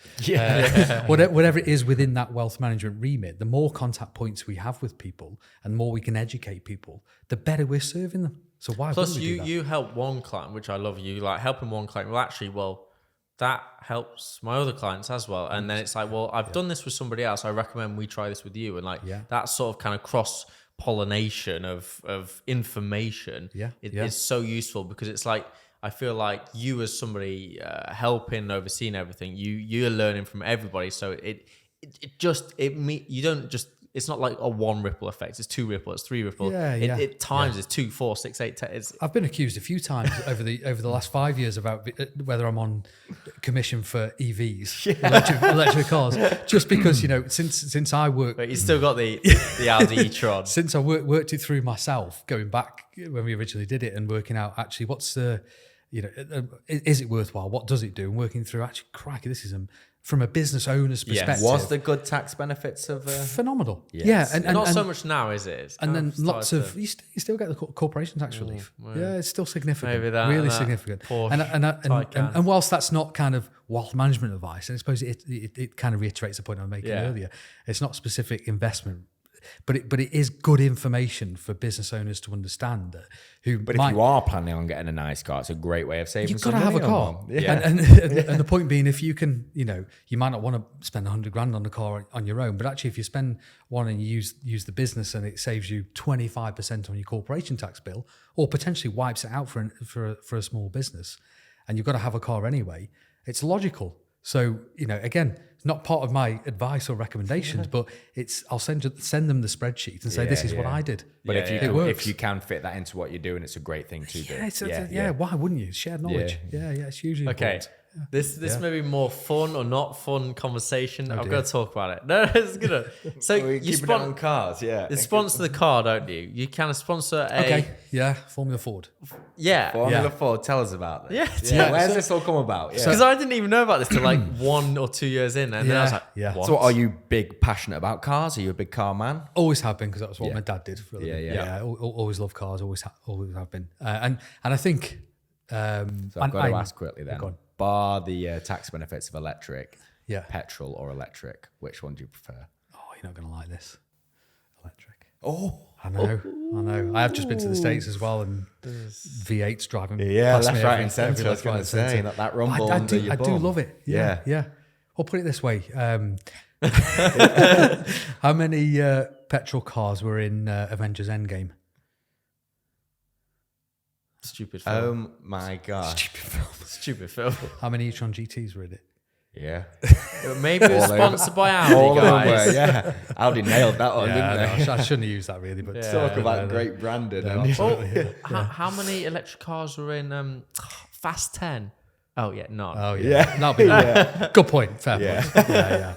Whatever it is within that wealth management remit, the more contact points we have with people and the more we can educate people, the better we're serving them. So why Plus, wouldn't we do that? you help one client, which I love. You like helping one client. Well, actually, that helps my other clients as well. And then it's like, well, I've done this with somebody else. I recommend we try this with you. And like that sort of kind of cross pollination of information is so useful, because it's like, I feel like you as somebody helping, overseeing everything, you're learning from everybody. So you don't just, it's not like a one ripple effect. It's two ripple. It's three ripple. It times it's 2, 4, 6, 8, 10. I've been accused a few times over the last 5 years about whether I'm on commission for EVs, electric cars, just because since I worked. But you still got the Audi e-tron. Since I worked it through myself, going back when we originally did it and working out actually what's the, is it worthwhile? What does it do? And working through actually, crikey, this is from a business owner's perspective. Was the good tax benefits of phenomenal? Yes. Yeah, and not so much now, is it? It's and then kind lots of you still get the corporation tax relief. Yeah, it's still significant. Maybe that really and that significant. Porsche And whilst that's not kind of wealth management advice, and I suppose it kind of reiterates the point I was making earlier. It's not specific investment, but it is good information for business owners to understand. If you are planning on getting a nice car, it's a great way of saving. You've got to have a car. And the point being, if you can, you might not want to spend $100,000 on the car on your own, but actually if you spend one and you use the business and it saves you 25% on your corporation tax bill, or potentially wipes it out for a small business, and you've got to have a car anyway, it's logical. So, again, it's not part of my advice or recommendations, but I'll send them the spreadsheet and say, this is what I did. But if you can fit that into what you're doing, it's a great thing to do. Why wouldn't you? Shared knowledge. Yeah, it's hugely important. This may be more fun or not fun conversation. I've got to talk about it. No, it's good. So you sponsor cars, You sponsor the car, don't you? You kind of sponsor Formula Ford. Formula Ford. Tell us about this. Yeah. Where's this all come about? Because I didn't even know about this till like 1 or 2 years in, and then I was like, what? So, are you passionate about cars? Are you a big car man? Always have been, because that was what my dad did. For a living. Always loved cars. Always have been. And I think. So I've got to ask quickly then. Bar the tax benefits of electric, petrol or electric, which one do you prefer? Oh, you're not going to like this. Electric. Oh, I know. I have just been to the States as well, and V8's driving. Left, right, and centre. I was going to say that rumble. I do love it. Yeah. I'll put it this way. How many petrol cars were in Avengers Endgame? Stupid film. Oh my god. Stupid film. How many e-tron GTs were in it? Yeah. Maybe it was sponsored by Audi, guys. Audi nailed that one, didn't they? I shouldn't have used that really, but talk about great branding. How many electric cars were in Fast 10? Oh yeah, none. Oh yeah. That'll be good point. Fair point. Yeah.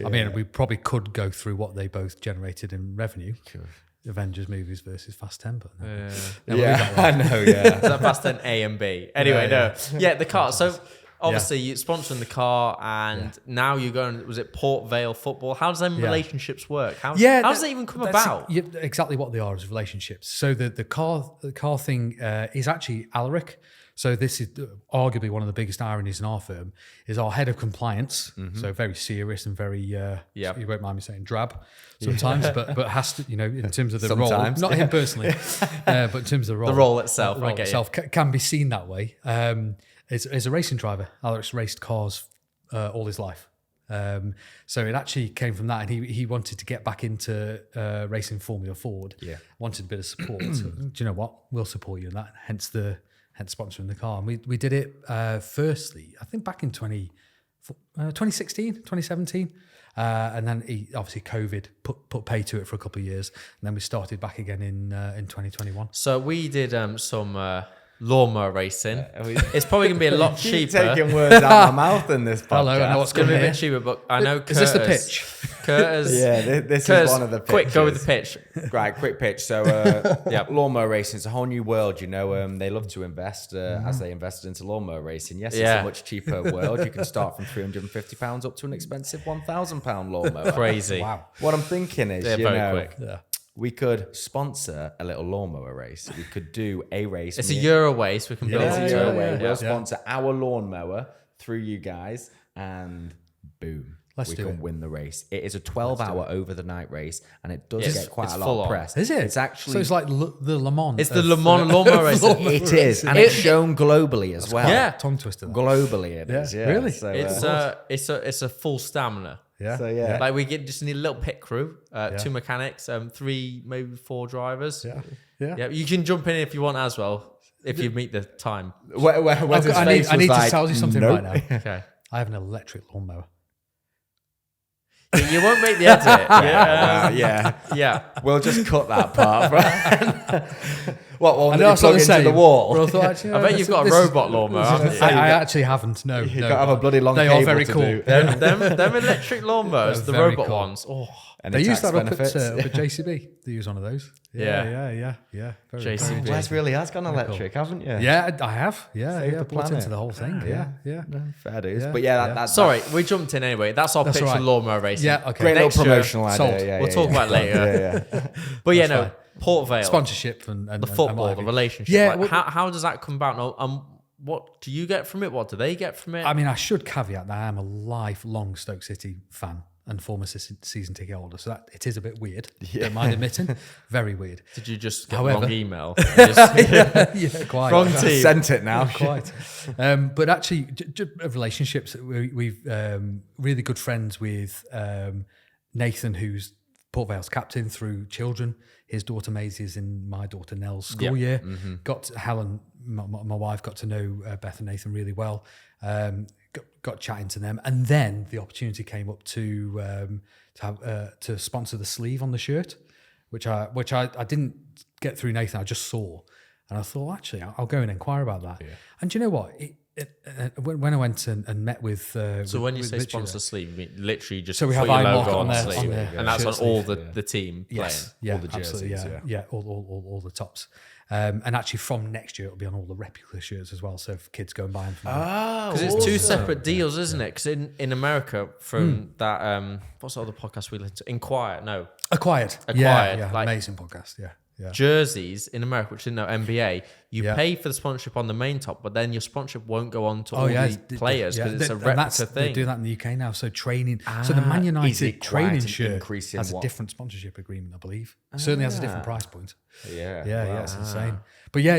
I mean, we probably could go through what they both generated in revenue. Sure. Avengers movies versus Fast 10, but I know. Is that Fast 10 A and B? Anyway, the car. So obviously you're sponsoring the car, and now you're going. Was it Port Vale football? How does them relationships work? How does that even come about? Exactly what they are is relationships. So the car thing is actually Alaric. So this is arguably one of the biggest ironies in our firm, is our head of compliance. So very serious and very, you won't mind me saying drab sometimes, but has to, in terms of the role, not him personally, but in terms of the role. The role itself, can be seen that way. Is a racing driver. Alex raced cars all his life. So it actually came from that, and he wanted to get back into racing Formula Ford. Wanted a bit of support. So, do you know what? We'll support you in that. Hence sponsoring the car. And we did it firstly, I think back in 2016, 2017. And then obviously COVID put pay to it for a couple of years. And then we started back again in 2021. So we did some lawnmower racing. It's probably going to be a lot cheaper. Taking words out of my mouth in this podcast. Hello, I know it's going to be a bit cheaper, but I know Curtis. Is this the pitch? Curtis. This is one of the pitches. Quick, go with the pitch. Right, quick pitch. So, lawnmower racing, it's a whole new world. They love to invest as they invested into lawnmower racing. Yes, it's a much cheaper world. You can start from £350 up to an expensive £1,000 lawnmower. Crazy. Wow. What I'm thinking is, very quick. We could sponsor a little lawnmower race. We could do a race. It's a Euro way, so we can build it. We'll sponsor our lawnmower through you guys, and boom. We can win the race. It is a 12-hour over-the-night race, and it does get quite a lot of press. Is it? It's actually... So it's like the Le Mans. It's the Le Mans lawnmower race. It is, and it's shown globally as well. Yeah. Tongue twister. Globally it is, Really? So, it's a full stamina. Yeah. So, like we just need a little pit crew, 2 mechanics, 3, maybe 4 drivers. Yeah. You can jump in if you want as well, if you meet the time. I need to tell you something right now. Okay. I have an electric lawnmower. You won't make the edit. Yeah. We'll just cut that part, right? What? I plug into the wall? I bet you've got a robot lawnmower. I actually haven't. No, you've got to have a bloody long. They cable are very to cool. Do. them electric lawnmowers, the robot ones. Oh, and they use that up at JCB. They use one of those. Yeah. JCB. Wes really has gone electric, haven't you? Yeah, I have. Yeah. Bought into the whole thing. Yeah. Fair dues. But that's sorry, we jumped in anyway. That's our pitch for lawnmower racing. Yeah, okay. Great little promotional idea. We'll talk about it later. But Port Vale sponsorship and the football, the relationship. Yeah, how does that come about? What do you get from it? What do they get from it? I mean, I should caveat that I am a lifelong Stoke City fan and former season ticket holder, so that it is a bit weird. Don't mind admitting, very weird. Did you just get the wrong email? Quite. Wrong team. Sent it now. Quite. But actually, relationships. We've really good friends with Nathan, who's Port Vale's captain through children. His daughter Maisie is in my daughter Nell's school year. Got Helen my wife got to know Beth and Nathan really well. Got chatting to them, and then the opportunity came up to sponsor the sleeve on the shirt, which I didn't get through Nathan. I just saw, and I thought, actually, I'll go and inquire about that. Yeah. And do you know what? When I went and met with so when you say Richard, sponsor sleeve, you mean literally just so we put have your IronMarket logo on the there, sleeve, and that's on all the team yes, playing. all the jerseys, all the tops. And actually, from next year, it'll be on all the replica shirts as well. So if kids go and buy them, because it's two separate deals, isn't it? Because in America, from that what's the other podcast we listened to? Acquired. Yeah, like, amazing podcast. Yeah. Jerseys in America, which is now NBA, you pay for the sponsorship on the main top, but then your sponsorship won't go on to all the players because it's a replica thing. They do that in the UK now. So training, so the Man United training shirt has a different sponsorship agreement, I believe. Certainly has a different price point. Yeah, it's insane. But yeah,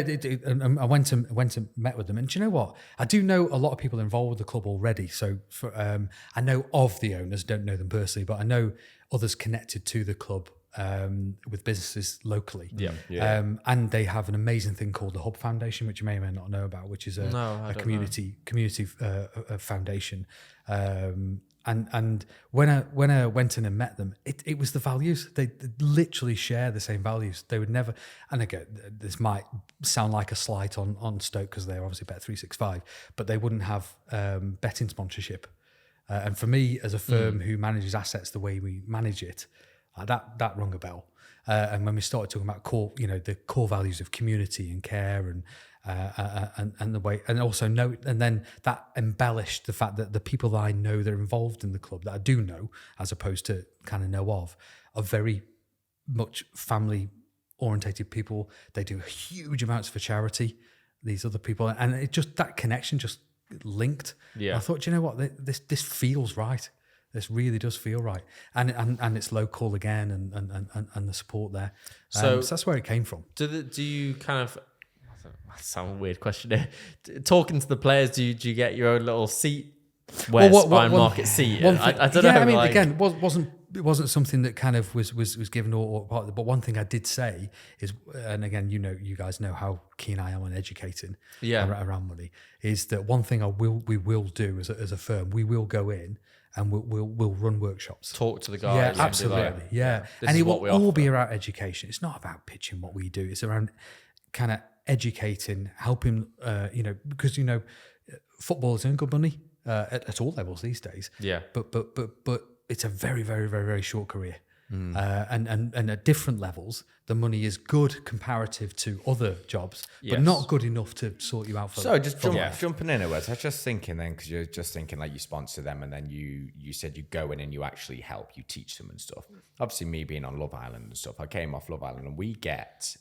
I went and met with them, and do you know what? I do know a lot of people involved with the club already. So I know of the owners, don't know them personally, but I know others connected to the club. With businesses locally, and they have an amazing thing called the Hub Foundation, which you may or may not know about, which is a community foundation. And when I went in and met them, it was the values. They literally share the same values. They would never. And again, this might sound like a slight on Stoke because they're obviously Bet365, but they wouldn't have betting sponsorship. And for me, as a firm who manages assets the way we manage it. That rung a bell, and when we started talking about the core values of community and care and the way, and also and then that embellished the fact that the people that I know that are involved in the club that I do know, as opposed to kind of know of, are very much family orientated people. They do huge amounts for charity. These other people, and it just that connection just linked. Yeah, I thought, you know what, this feels right. This really does feel right, and it's local again, and the support there. So that's where it came from. Do you kind of? That sounds a weird question here. Talking to the players, do you get your own little seat? Where's IronMarket seat? I don't know. I mean, again, it wasn't something that kind of was given or part of it. But one thing I did say is, and again, you guys know how keen I am on educating around money. Is that one thing we will do as a firm? We will go in. And we'll run workshops. Talk to the guys. Yeah, absolutely. Yeah. And it will all be around education. It's not about pitching what we do. It's around kind of educating, helping, because, football is earning good money at all levels these days. Yeah. But it's a very, very, very, very short career. And at different levels, the money is good comparative to other jobs, but not good enough to sort you out for. So just jumping in, I was just thinking then, because you're just thinking like you sponsor them, and then you said you go in and you actually help, you teach them and stuff. Obviously, me being on Love Island and stuff, I came off Love Island, and we get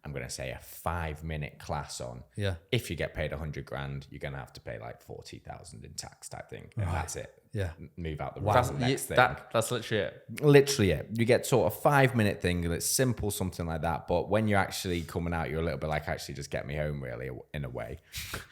I'm going to say a 5-minute class on. Yeah. If you get paid 100 grand, you're going to have to pay like 40,000 in tax type thing. And that's it. Yeah. Move out the room. That's the next thing. That's literally it. Literally it. You get sort of 5-minute thing that's simple, something like that. But when you're actually coming out, you're a little bit like, actually just get me home really in a way.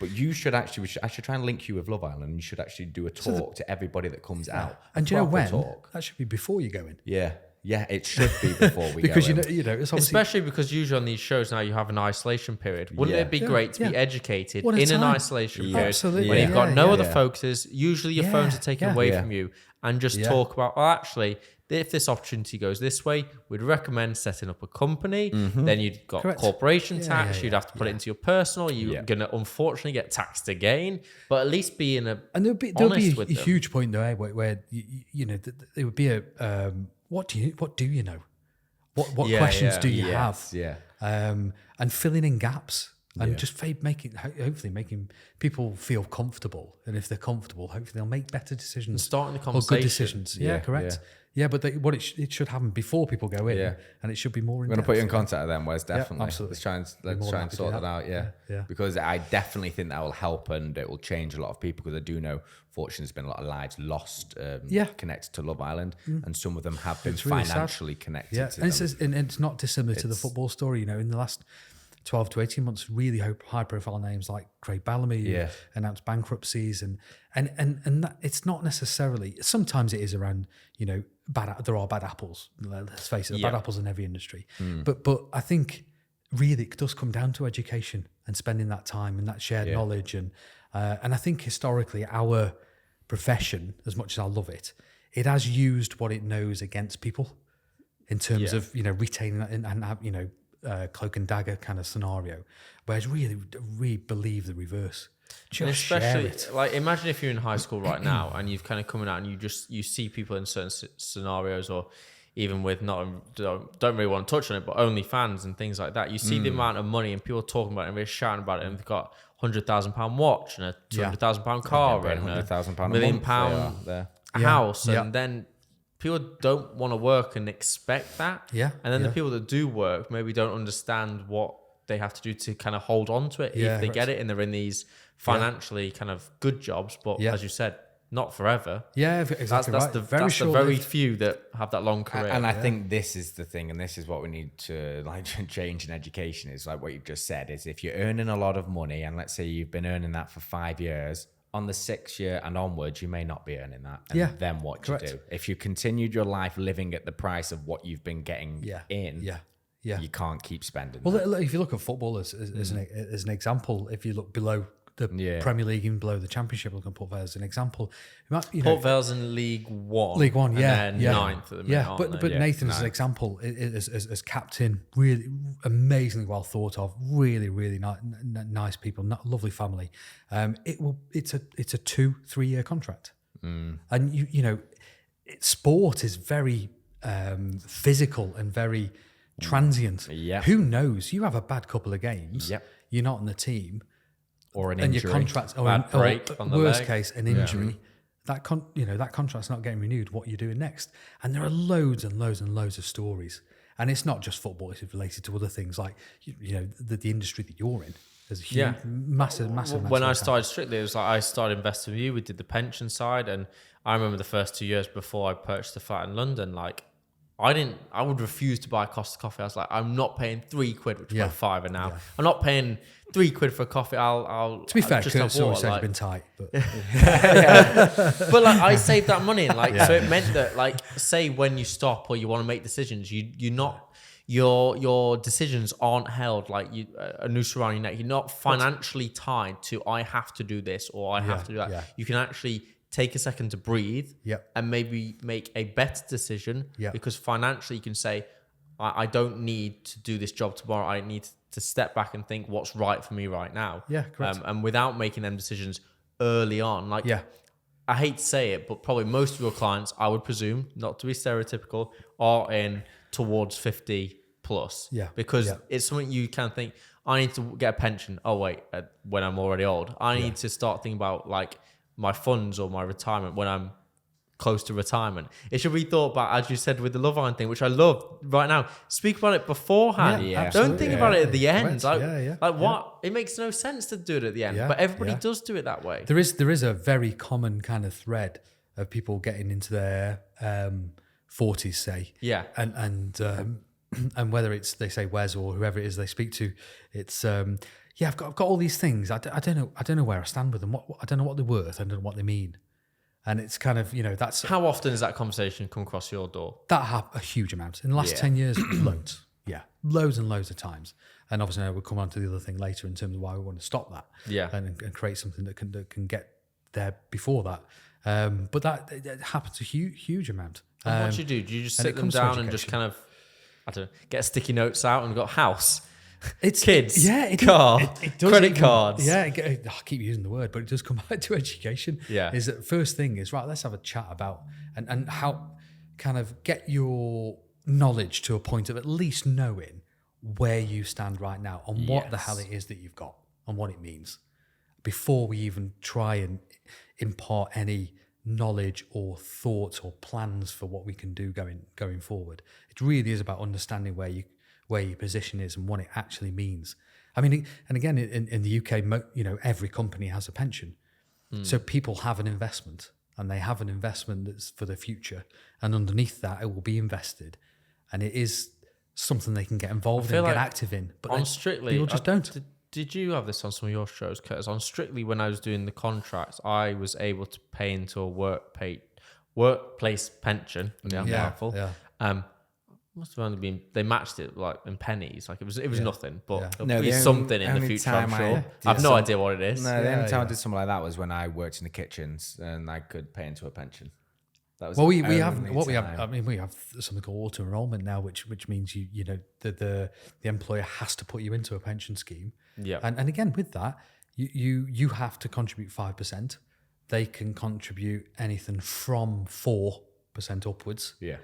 But I should try and link you with Love Island. You should actually do a talk to everybody that comes out. And do you know when? That should be before you go in. Yeah. Yeah, it should be before we because go it's especially because usually on these shows now you have an isolation period. Wouldn't it be great to be educated in an isolation period Absolutely. when you've got no other focuses? Usually your phones are taken away from you, and just talk about, well, actually, if this opportunity goes this way, we'd recommend setting up a company. Then you've got corporation tax. You'd have to put it into your personal. You're going to unfortunately get taxed again, but at least be in a and there'll be a huge point there where there would be a what do you know? What questions do you have? Yeah. And filling in gaps and just hopefully making people feel comfortable. And if they're comfortable, hopefully they'll make better decisions. And starting the conversation. Or good decisions. Yeah, correct. Yeah, but it should happen before people go in, and it should be more. We're going to put you in contact with them, Wes. Definitely. Absolutely. Let's try and sort that out. Yeah, because I definitely think that will help, and it will change a lot of people. Because I do know, fortunately, there's been a lot of lives lost connected to Love Island, and some of them have been financially connected. Yeah, and it's not dissimilar to the football story. In the last 12 to 18 months, really high-profile names like Craig Bellamy announced bankruptcies, and that it's not necessarily. Sometimes it is around there are bad apples. Let's face it, bad apples in every industry. But I think really it does come down to education and spending that time and that shared knowledge. And I think historically our profession, as much as I love it, it has used what it knows against people in terms of, retaining that and cloak and dagger kind of scenario. Whereas really believe the reverse. And especially, like, imagine if you're in high school right now and you've kind of coming out and you see people in certain scenarios, or even with don't really want to touch on it, but OnlyFans and things like that. You see the amount of money and people talking about it and really shouting about it, and they've got £100,000 watch and a £200,000 car and a £1 million house, and then people don't want to work and expect that. Yeah. And then the people that do work maybe don't understand what they have to do to kind of hold on to it if they get it and they're in these financially kind of good jobs, but as you said, not forever. Yeah, exactly. That's the very few that have that long career. And I think this is the thing, and this is what we need to like change in education, is like what you've just said, is if you're earning a lot of money, and let's say you've been earning that for 5 years, on the 6th year and onwards, you may not be earning that. And then what do you do? If you continued your life living at the price of what you've been getting you can't keep spending. Well, if you look at football as an example, if you look below the Premier League, even below the Championship, look at Port Vale as an example. Port Vale's in League One. League One, and then ninth at the minute, but Nathan as an example, as captain, really amazingly well thought of, really nice people, lovely family. It's a 2-3 year contract, and sport is very physical and very transient. Who knows? You have a bad couple of games. You're not on the team. Or an and injury. Your contract, or on the worst leg. case, an injury. That contract's not getting renewed. What are you doing next? And there are loads and loads and loads of stories. And it's not just football; it's related to other things like the industry that you're in. There's a huge, massive. When I started Strictly, it was like I started investing with you. We did the pension side, and I remember the first 2 years before I purchased a flat in London, like. I would refuse to buy Costa Coffee. I was like, I'm not paying £3, which is my £5 now. I'm not paying £3 for a coffee. I'll to be fair, just Kurt's always said you've been tight, but but like I saved that money, and like so it meant that like say when you stop or you want to make decisions, you're not your decisions aren't held like a noose around your neck. You're not financially tied to I have to do this or I have to do that. You can actually take a second to breathe and maybe make a better decision because financially you can say, I don't need to do this job tomorrow. I need to step back and think what's right for me right now. Yeah, correct. And without making them decisions early on, like I hate to say it, but probably most of your clients, I would presume, not to be stereotypical, are in towards 50 plus. Because it's something you can think, I need to get a pension. Oh wait, when I'm already old, I need to start thinking about like my funds or my retirement when I'm close to retirement. It should be thought about, as you said, with the Love Island thing, which I love right now. Speak about it beforehand. Don't think about it at the end. What? It makes no sense to do it at the end, but everybody does do it that way. There is a very common kind of thread of people getting into their 40s, say. And whether it's, they say Wes or whoever it is they speak to, it's I've got all these things. I don't know where I stand with them. I don't know what they're worth. I don't know what they mean. And it's kind of that's how often does that conversation come across your door? That a huge amount in the last 10 years. Loads, loads and loads of times. And obviously, we'll come on to the other thing later in terms of why we want to stop that. And create something that can get there before that. But that happens a huge amount. And what do you do? Do you just sit them down and just kind of, I don't know, get sticky notes out and got house? It's kids, car, it does credit cards. I keep using the word, but it does come back to education. Is that first thing is right? Let's have a chat about and how kind of get your knowledge to a point of at least knowing where you stand right now on what the hell it is that you've got and what it means before we even try and impart any knowledge or thoughts or plans for what we can do going forward. It really is about understanding where your position is and what it actually means. I mean, and again, in the UK, every company has a pension. So people have an investment, and they have an investment that's for the future. And underneath that, it will be invested. And it is something they can get involved in, get active in. But on Strictly, people just don't. Did you have this on some of your shows, Curtis? On Strictly, when I was doing the contracts, I was able to pay into a workplace pension. Must have only been, they matched it like in pennies. Like it was nothing, but it'll No, be the something in the only future, I'm time sure. I have no idea what it is. No, the only time I did something like that was when I worked in the kitchens and I could pay into a pension. That was we have I mean, we have something called auto enrollment now, which means you know the employer has to put you into a pension scheme. Yeah. And again, with that, you have to contribute 5%. They can contribute anything from 4% upwards. Yeah.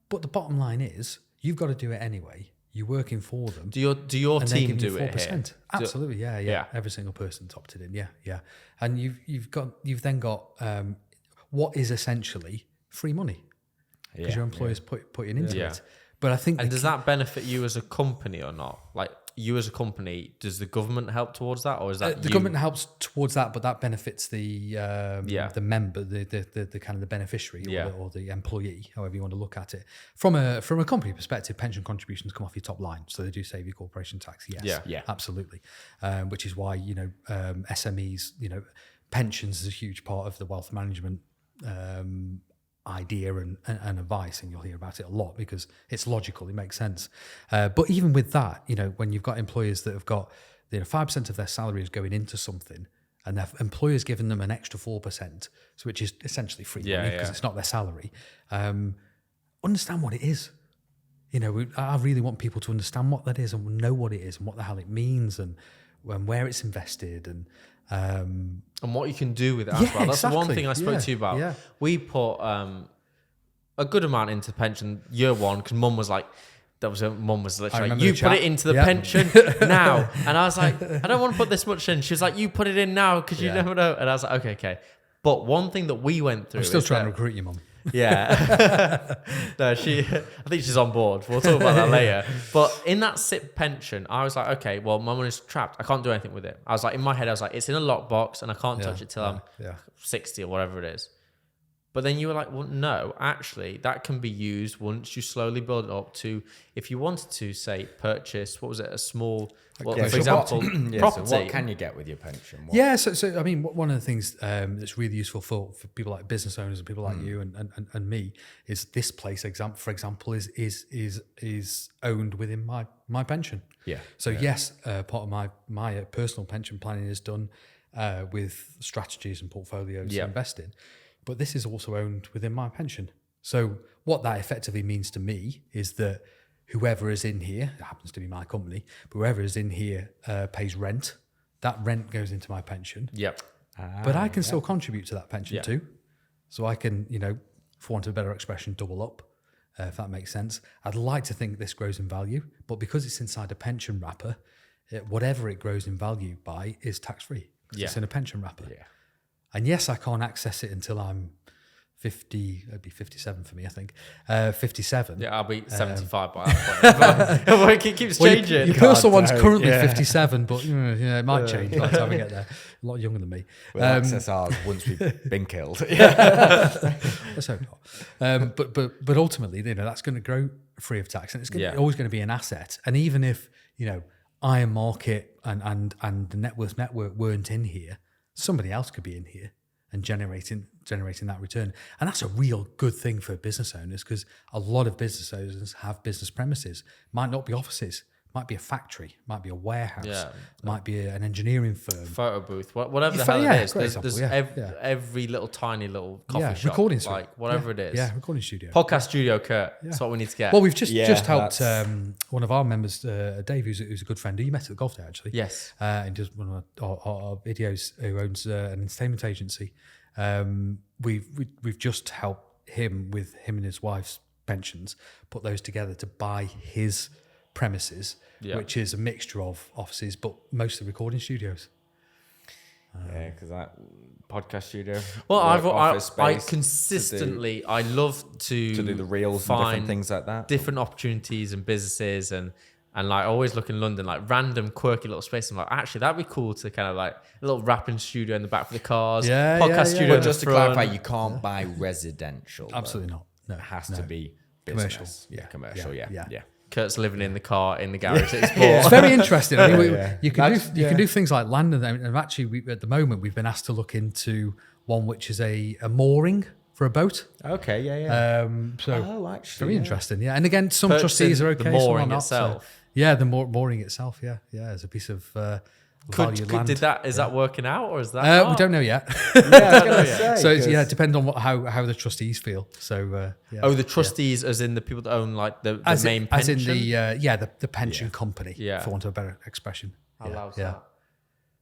But the bottom line is, you've got to do it anyway. You're working for them. Do your team do it here? Absolutely, yeah. Every single person's opted in, yeah. And you've then got what is essentially free money because your employer's putting into it. But I think, and does that benefit you as a company or not? Like you as a company, does the government help towards that, or is that the government helps towards that? But that benefits the member, the kind of the beneficiary or the employee, however you want to look at it. From a company perspective, pension contributions come off your top line, so they do save your corporation tax. Yes, absolutely. Which is why SMEs, pensions is a huge part of the wealth management idea and advice, and you'll hear about it a lot because it's logical, it makes sense. But even with that, when you've got employers that have got 5% of their salary is going into something, and their employer's giving them an extra 4%, which is essentially free money because it's not their salary. Understand what it is. I really want people to understand what that is and know what it is and what the hell it means and where it's invested and what you can do with it as well. That's the one thing I spoke to you about. Yeah. We put a good amount into pension year one because Mum was like, you put it into the pension now. And I was like, I don't want to put this much in. She was like, you put it in now because you never know. And I was like, okay. But one thing that we went through. I'm still trying to recruit you, Mum. Yeah. No, I think she's on board. We'll talk about that later. But in that SIP pension, I was like, okay, well, my money's trapped. I can't do anything with it. I was like, in my head, it's in a lockbox and I can't touch it till I'm 60 or whatever it is. But then you were like, well, no, actually, that can be used once you slowly build it up to, if you wanted to, say, purchase, what was it, a small, for example, property. So what can you get with your pension? So I mean, one of the things that's really useful for people like business owners and people like you and me is this place, for example, is owned within my pension. Yeah. So yes, part of my personal pension planning is done with strategies and portfolios invested. But this is also owned within my pension. So what that effectively means to me is that whoever is in here, it happens to be my company, but whoever is in here pays rent. That rent goes into my pension. Yep. But I can still contribute to that pension too. So I can, for want of a better expression, double up, if that makes sense. I'd like to think this grows in value, but because it's inside a pension wrapper, whatever it grows in value by is tax-free. It's in a pension wrapper. Yeah. And yes, I can't access it until I'm 50, it'd be 57 for me, I think. 57. Yeah, I'll be 75 by that point. It keeps changing. Your personal one's currently 57, but it might change by the time we get there. A lot younger than me. We'll access ours once we've been killed. Let's hope not. But ultimately, that's going to grow free of tax, and it's always going to be an asset. And even if, IronMarket and the Net Worth Network weren't in here, somebody else could be in here and generating that return. And that's a real good thing for business owners because a lot of business owners have business premises. Might not be offices, might be a factory, might be a warehouse, might be an engineering firm. Photo booth, whatever the hell it is. There's every little tiny little coffee shop. Recording studio. Like whatever it is. Yeah, recording studio. Podcast studio, Kurt. That's what we need to get. Well, we've just helped one of our members, Dave, who's a good friend, who you met at the golf day actually. Yes. And does one of our videos, who owns an entertainment agency. We've just helped him with him and his wife's pensions, put those together to buy his premises, which is a mixture of offices, but mostly recording studios. Because that podcast studio. Well, I consistently, I love to do the reels and different things like that. Different opportunities and businesses and like always look in London, like random quirky little space. I'm like, actually, that'd be cool to kind of like a little rapping studio in the back for the cars. Podcast studio. But just to clarify, you can't buy residential. Absolutely not. No, it has to be commercial. Commercial. Yeah. Kurt's living in the car in the garage. It's very interesting. I mean, you can do things like land, and actually, at the moment, we've been asked to look into one which is a mooring for a boat. Okay, yeah. Very interesting. Yeah, and again, some trustees are okay. The mooring some are not, itself. So, yeah, the mooring itself. Yeah, as a piece of valued land. Is that working out, or is that? We don't know yet. I was gonna say, So it depends on how the trustees feel. So the trustees, as in the people that own like the main pension, as in the pension company. Yeah. For want of a better expression. Allows that.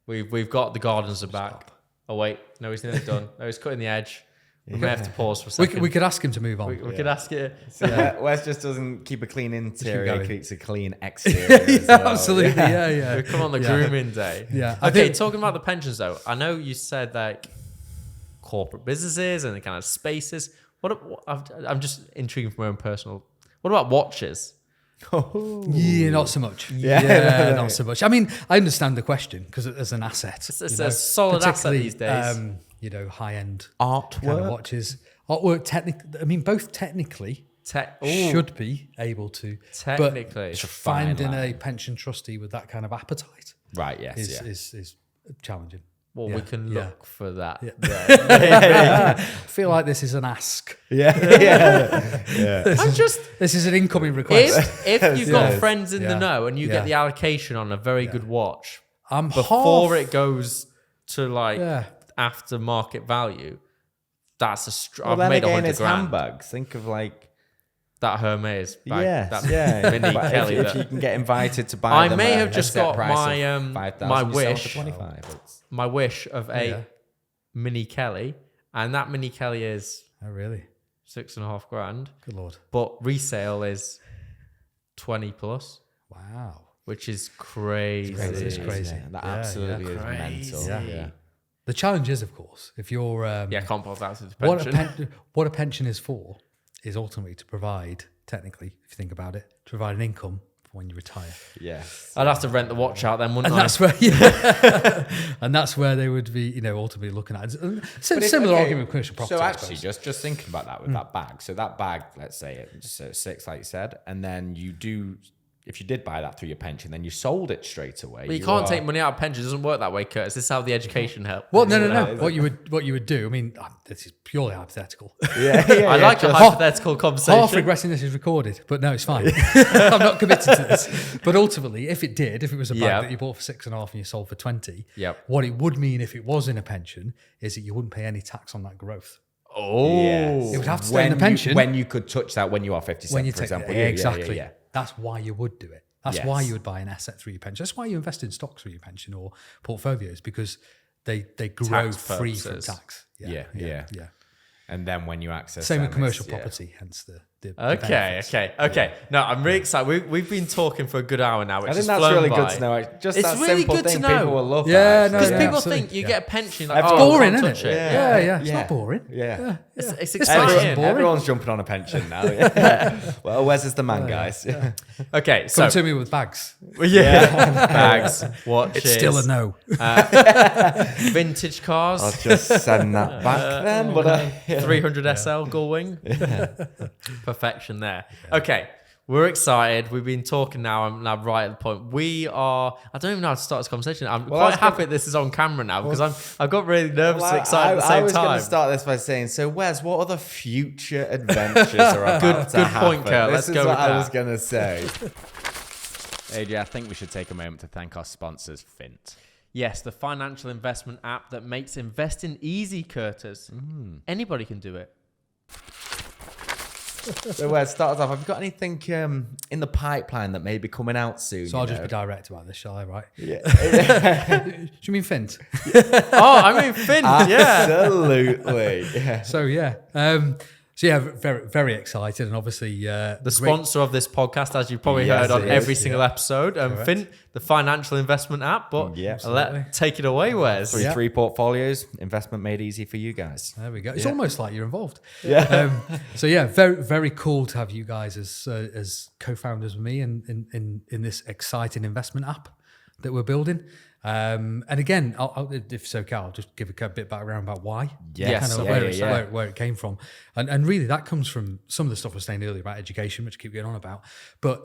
We've got the gardeners are back. Oh wait, no, he's nearly done. No, he's cutting the edge. We may have to pause for a second. We could ask him to move on. We could ask it. So Wes just doesn't keep a clean interior, he keeps a clean exterior. Absolutely. Yeah. We come on the grooming day. Yeah. Okay, talking about the pensions though, I know you said like corporate businesses and the kind of spaces. I'm just intrigued from my own personal. What about watches? Yeah, not so much. Not so much. I mean, I understand the question because as an asset, it's a solid asset these days. High-end artwork kind of watches. Artwork, technically, I mean, both technically should be able to. Technically, but finding a pension trustee with that kind of appetite, right? Yes, is challenging. Well, we can look for that. I feel like this is an ask. This is an incoming request. If you've got friends in the know and you get the allocation on a very good watch before it goes to after market value, that's I've made $100,000. Handbags. Think of like that Hermes bag. Yes, Mini Kelly. If you can get invited to buy them, I may have just got my wish. 25. My wish of a Mini Kelly, and that Mini Kelly is really $6,500. Good Lord! But resale is 20 plus. Wow, which is crazy. It's crazy. Yeah, that absolutely is mental. Yeah. The challenge is, of course, if you're can't put that to the pension. What a pension is for is ultimately to provide, technically, if you think about it, to provide an income for when you retire. Yes. I'd have to rent the watch out then, wouldn't and I? That's where, and that's where they would be, ultimately looking at. Similar argument with commercial property. So actually, just thinking about that with that bag. So that bag, let's say it's 6, like you said, and then you do. If you did buy that through your pension, then you sold it straight away. But you can't take money out of pension. It doesn't work that way, Curtis. This is how the education helps. Well, no. What you would do, I mean, this is purely hypothetical. I like a hypothetical conversation. Half regretting this is recorded, but no, it's fine. I'm not committed to this. But ultimately, if it was a bag that you bought for 6.5 and you sold for 20, what it would mean if it was in a pension is that you wouldn't pay any tax on that growth. Oh, yes. It would have to stay in the pension. When you could touch that when you are 57, for example. Exactly. Yeah. That's why you would do it. That's why you would buy an asset through your pension. That's why you invest in stocks through your pension or portfolios, because they grow free from tax. Yeah. And then when you access same with commercial property, hence the Okay. No, I'm really excited. We've been talking for a good hour now. Which I think that's really good to know. Just it's that really simple good thing to know. people will love. Because people think you get a pension. Like, it's boring, isn't it? Yeah. It's not boring. Yeah. It's exciting. Everyone's jumping on a pension now. Well, Wes is the man, guys. Okay, so come to me with bags. Bags. Watches. It's still a no. Vintage cars. I'll just send that back then. 300 SL Gullwing. Perfection there. Okay, we're excited. We've been talking now. I'm now right at the point. I don't even know how to start this conversation. I'm quite happy this is on camera now because I've got really nervous and excited at the same time. I was going to start this by saying, so Wes, what other future adventures are about to happen? Good point, Kurt. Let's go with that. I was going to say. AJ, I think we should take a moment to thank our sponsors, FINT. Yes, the financial investment app that makes investing easy, Curtis. Anybody can do it. So where it starts off, have you got anything in the pipeline that may be coming out soon? So I'll just be direct about this, shall I? Right? Yeah. Do you mean FINT? I mean FINT. Absolutely. Yeah. So very, very excited, and obviously the sponsor of this podcast, as you've probably heard on every single episode, FINT, the financial investment app. But take it away, Wes. 3 portfolios, investment made easy for you guys. There we go. It's almost like you're involved. Yeah. Very, very cool to have you guys as co-founders with me in this exciting investment app that we're building. And again, if it's okay, I'll just give a bit background about why. Where it came from. And really that comes from some of the stuff I was saying earlier about education, which I keep going on about. But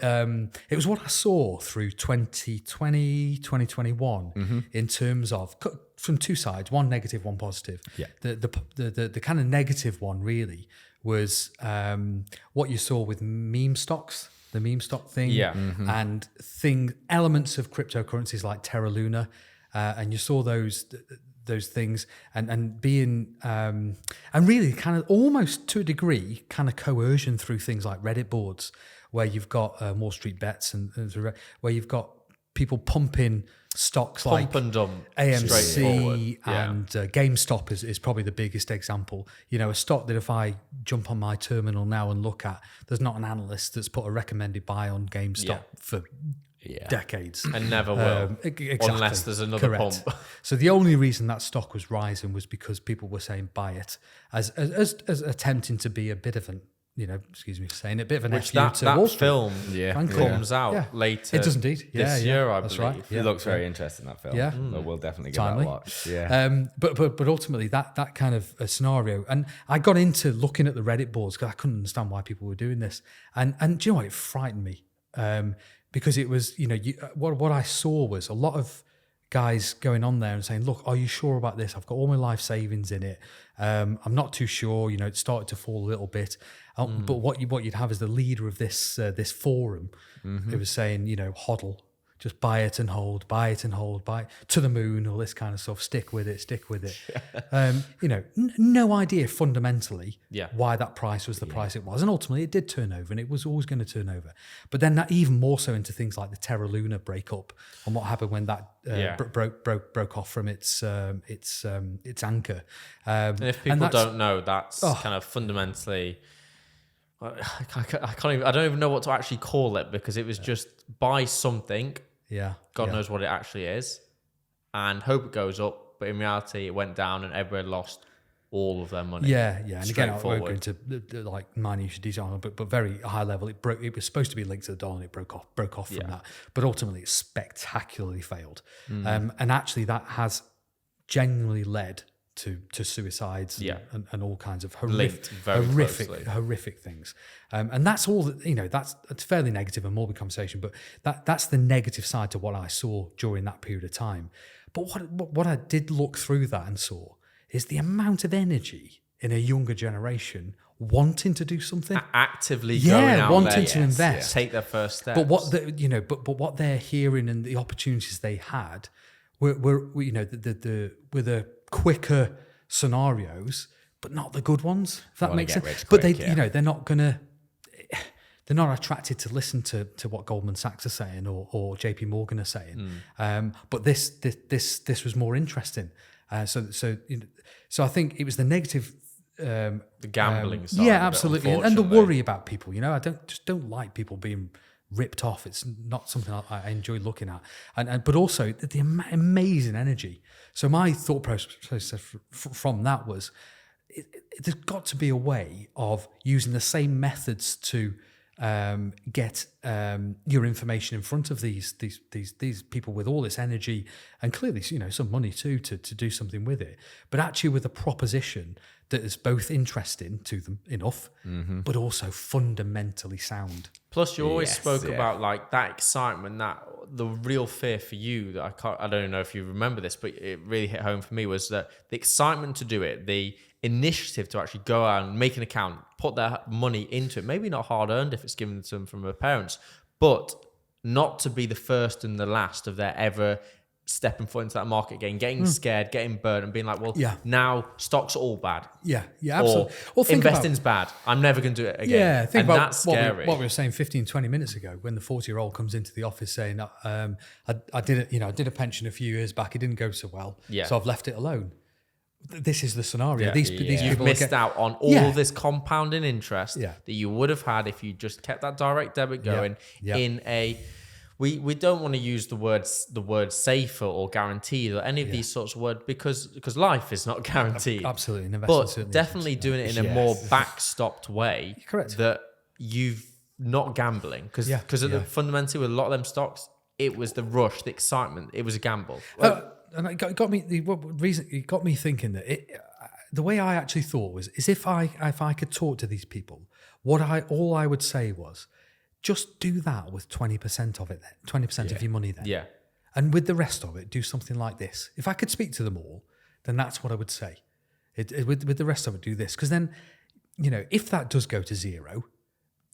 it was what I saw through 2020, 2021 in terms of from two sides, one negative, one positive. Yeah. The kind of negative one really was what you saw with meme stocks, the meme stock thing, and elements of cryptocurrencies like Terra Luna, and you saw those things and being and really kind of almost to a degree kind of coercion through things like Reddit boards, where you've got Wall Street Bets and where you've got people pumping stocks like and dump, AMC and GameStop is probably the biggest example. A stock that if I jump on my terminal now and look at, there's not an analyst that's put a recommended buy on GameStop for decades. And never will. Exactly. Unless there's another Correct. pump. So the only reason that stock was rising was because people were saying buy it as attempting to be a bit of an, excuse me for saying it, a bit of an Which FU that to Wall Street. film comes out Yeah. later. It does indeed. This year, I that's believe. right. It looks very interesting, that film. Yeah. But we'll definitely give Timely. that a watch. Yeah. But ultimately that kind of a scenario, and I got into looking at the Reddit boards because I couldn't understand why people were doing this, and do you know what? It frightened me because it was what I saw was a lot of guys going on there and saying, look, are you sure about this? I've got all my life savings in it. I'm not too sure. It started to fall a little bit. But what you'd have is the leader of this forum. It was saying, hodl, just buy it and hold, buy it and hold, buy it to the moon, all this kind of stuff. Stick with it. No idea fundamentally why that price was the price it was. And ultimately it did turn over, and it was always going to turn over. But then that even more so into things like the Terra Luna breakup and what happened when that broke off from its anchor. And if people don't know, that's kind of fundamentally... I can't even. I don't even know what to actually call it, because it was just buy something. Yeah. God knows what it actually is, and hope it goes up. But in reality, it went down, and everybody lost all of their money. Yeah. And again, I won't go into like minute detail, but very high level. It broke. It was supposed to be linked to the dollar, and it broke off from that. But ultimately, it spectacularly failed. And actually, that has genuinely led to suicides and all kinds of horrific things. And that's all that, that's it's fairly negative and morbid conversation, but that's the negative side to what I saw during that period of time. But what I did look through that and saw is the amount of energy in a younger generation wanting to do something, actively going out wanting there, to invest, take their first steps. But what they're hearing and the opportunities they had were the quicker scenarios, but not the good ones. If that makes sense. But they're not gonna. They're not attracted to listen to what Goldman Sachs are saying or JP Morgan are saying. But this was more interesting. So I think it was the negative. The gambling side. Yeah, absolutely, and the worry about people. I don't like people being ripped off. It's not something I enjoy looking at, but also the amazing energy. So my thought process from that was, there's got to be a way of using the same methods to get your information in front of these people with all this energy and clearly some money too to do something with it, but actually with a proposition that is both interesting to them enough, but also fundamentally sound. Plus, you always spoke about like that excitement, that the real fear for you that I don't know if you remember this, but it really hit home for me was that the excitement to do it, the initiative to actually go out and make an account, put their money into it, maybe not hard earned if it's given to them from their parents, but not to be the first and the last of their ever stepping foot into that market again, getting scared, getting burned, and being like, now stocks are all bad. Yeah, absolutely. Or investing's bad. I'm never going to do it again. Yeah, think about that's scary. What we were saying 15, 20 minutes ago when the 40-year-old comes into the office saying, I did a pension a few years back, it didn't go so well, so I've left it alone. This is the scenario. These people You've missed out on all this compounding interest that you would have had if you just kept that direct debit going in a... We don't want to use the word safer or guaranteed or any of these sorts of words because life is not guaranteed. Absolutely. But definitely doing it in a more backstopped way. Correct. That you've not gambling. Because fundamentally with a lot of them stocks, it was the rush, the excitement. It was a gamble. And it got me. It got me thinking that the way I actually thought was if I could talk to these people, all I would say was, just do that with 20% of it then, 20% of your money then. Yeah. And with the rest of it, do something like this. If I could speak to them all, then that's what I would say. With the rest of it, do this. Because then, if that does go to zero,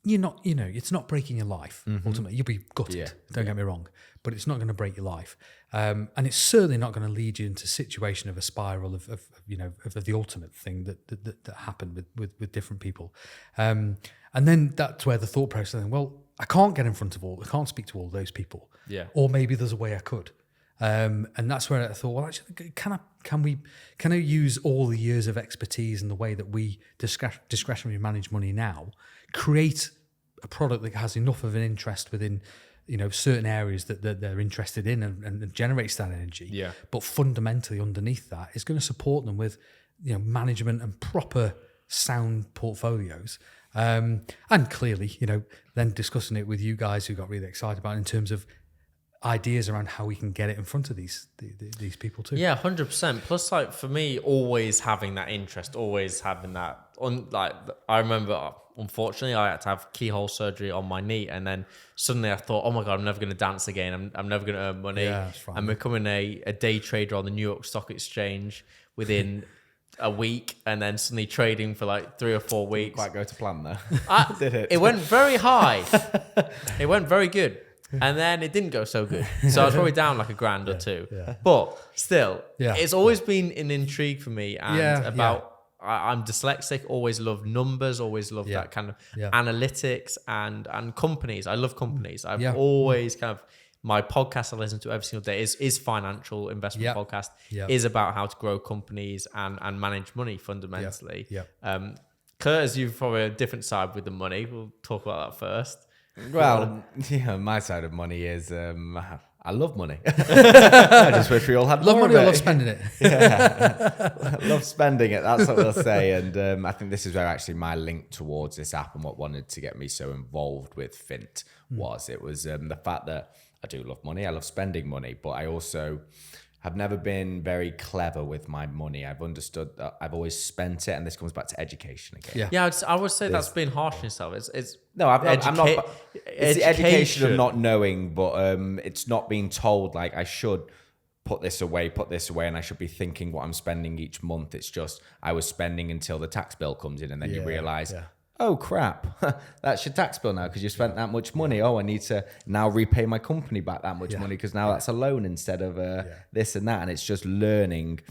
you're not, it's not breaking your life. Ultimately, you'll be gutted. Don't get me wrong, but it's not going to break your life, and it's certainly not going to lead you into a situation of a spiral of the ultimate thing that happened with different people, and then that's where the thought process. Well, I can't get in front of I can't speak to all those people. Yeah. Or maybe there's a way I could, and that's where I thought, well, actually, can I use all the years of expertise and the way that we discretionary manage money now, create a product that has enough of an interest within, certain areas that they're interested in and generates that energy. Yeah. But fundamentally underneath that is going to support them with, management and proper sound portfolios. And clearly, then discussing it with you guys who got really excited about it in terms of ideas around how we can get it in front of these people too. Yeah, 100%. Plus, like for me, always having that interest, always having that. I remember, unfortunately, I had to have keyhole surgery on my knee, and then suddenly I thought, oh my god, I'm never going to dance again. I'm never going to earn money. Yeah, that's right. I'm becoming a day trader on the New York Stock Exchange within a week, and then suddenly trading for like 3 or 4 weeks. Didn't quite go to plan though. Did it? It went very high. It went very good. And then it didn't go so good. So I was probably down like $1,000 or two. Yeah. But still, Yeah. it's always been an intrigue for me. And I'm dyslexic, always loved numbers, always loved that kind of analytics and companies. I love companies. I've always kind of, my podcast I listen to every single day is financial investment podcast, is about how to grow companies and manage money fundamentally. Kurt, as you've probably a different side with the money, we'll talk about that first. Well, my side of money is I love money. I just wish we all had love more money of it. or love spending it. Love spending it. That's what we'll say. And I think this is where actually my link towards this app and what wanted to get me so involved with FINT was. It was the fact that I do love money. I love spending money, but I also have never been very clever with my money. I've understood that I've always spent it, and this comes back to education again. Yeah, I would say that's being harsh on yourself. It's no, I'm not. It's the education of not knowing, but it's not being told like I should put this away, and I should be thinking what I'm spending each month. It's just I was spending until the tax bill comes in, and then you realize. Oh crap, that's your tax bill now because you spent that much money. Oh, I need to now repay my company back that much money because now that's a loan instead of this and that. And it's just learning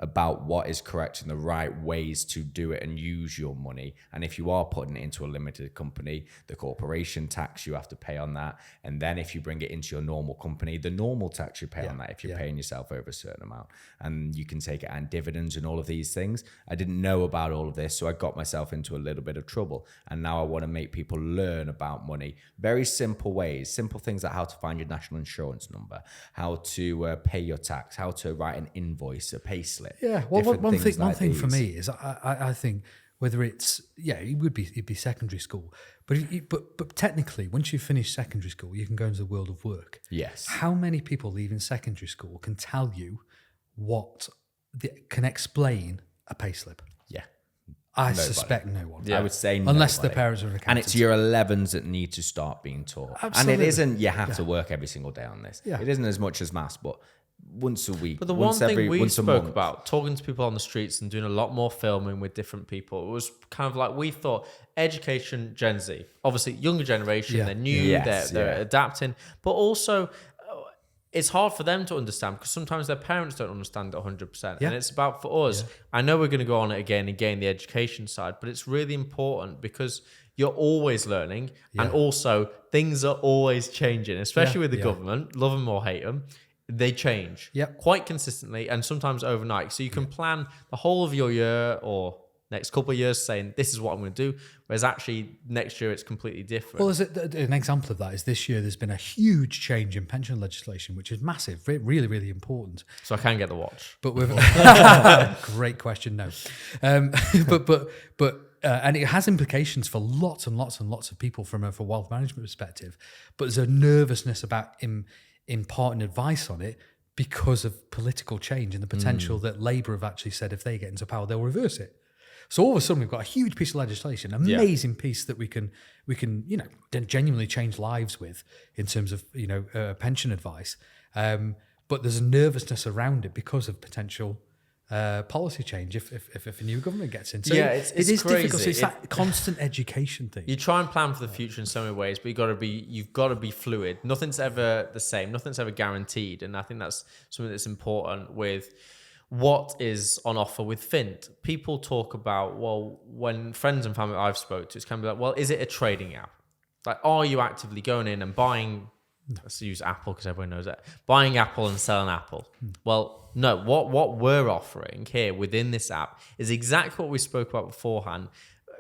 about what is correct and the right ways to do it and use your money. And if you are putting it into a limited company, the corporation tax you have to pay on that. And then if you bring it into your normal company, the normal tax you pay on that if you're paying yourself over a certain amount. And you can take it on dividends and all of these things. I didn't know about all of this, so I got myself into a little bit of trouble. And now I want to make people learn about money. Very simple ways, simple things like how to find your national insurance number, how to pay your tax, how to write an invoice, a payslip. Yeah, well, one thing for me is I think whether it's it'd be secondary school, but technically once you finish secondary school, you can go into the world of work. Yes. How many people leaving secondary school can tell you can explain a payslip? Yeah. I suspect no one. I would say unless nobody. the parents are an accountant. And it's year 11s that need to start being taught. Absolutely. And it isn't you have to work every single day on this. Yeah. It isn't as much as maths, but once a week. But the one thing we spoke about, talking to people on the streets and doing a lot more filming with different people, it was kind of like we thought education, Gen Z, obviously younger generation, they're new, they're adapting, but also it's hard for them to understand because sometimes their parents don't understand it 100%. And it's about for us, I know we're going to go on it again and again, the education side, but it's really important because you're always learning and also things are always changing, especially with the government, love them or hate them. They change quite consistently and sometimes overnight. So you can plan the whole of your year or next couple of years saying, this is what I'm going to do. Whereas actually next year it's completely different. Well, an example of that is this year there's been a huge change in pension legislation, which is massive, really, really important. So I can get the watch. But with great question, no. But and it has implications for lots and lots and lots of people from a wealth management perspective. But there's a nervousness about imparting advice on it because of political change and the potential that Labour have actually said if they get into power, they'll reverse it. So all of a sudden we've got a huge piece of legislation, amazing piece that we can genuinely change lives with in terms of pension advice. But there's a nervousness around it because of potential policy change if a new government gets in. So it's it is crazy. difficult. So it's that constant education thing. You try and plan for the future in so many ways, but you've got to be fluid. Nothing's ever the same. Nothing's ever guaranteed, and I think that's something that's important with what is on offer with FINT. People talk about, well, when friends and family I've spoke to, it's kind of like, well, is it a trading app? Like, are you actively going in and buying? Let's use Apple because everyone knows that. Buying Apple and selling Apple. Well, no, what we're offering here within this app is exactly what we spoke about beforehand.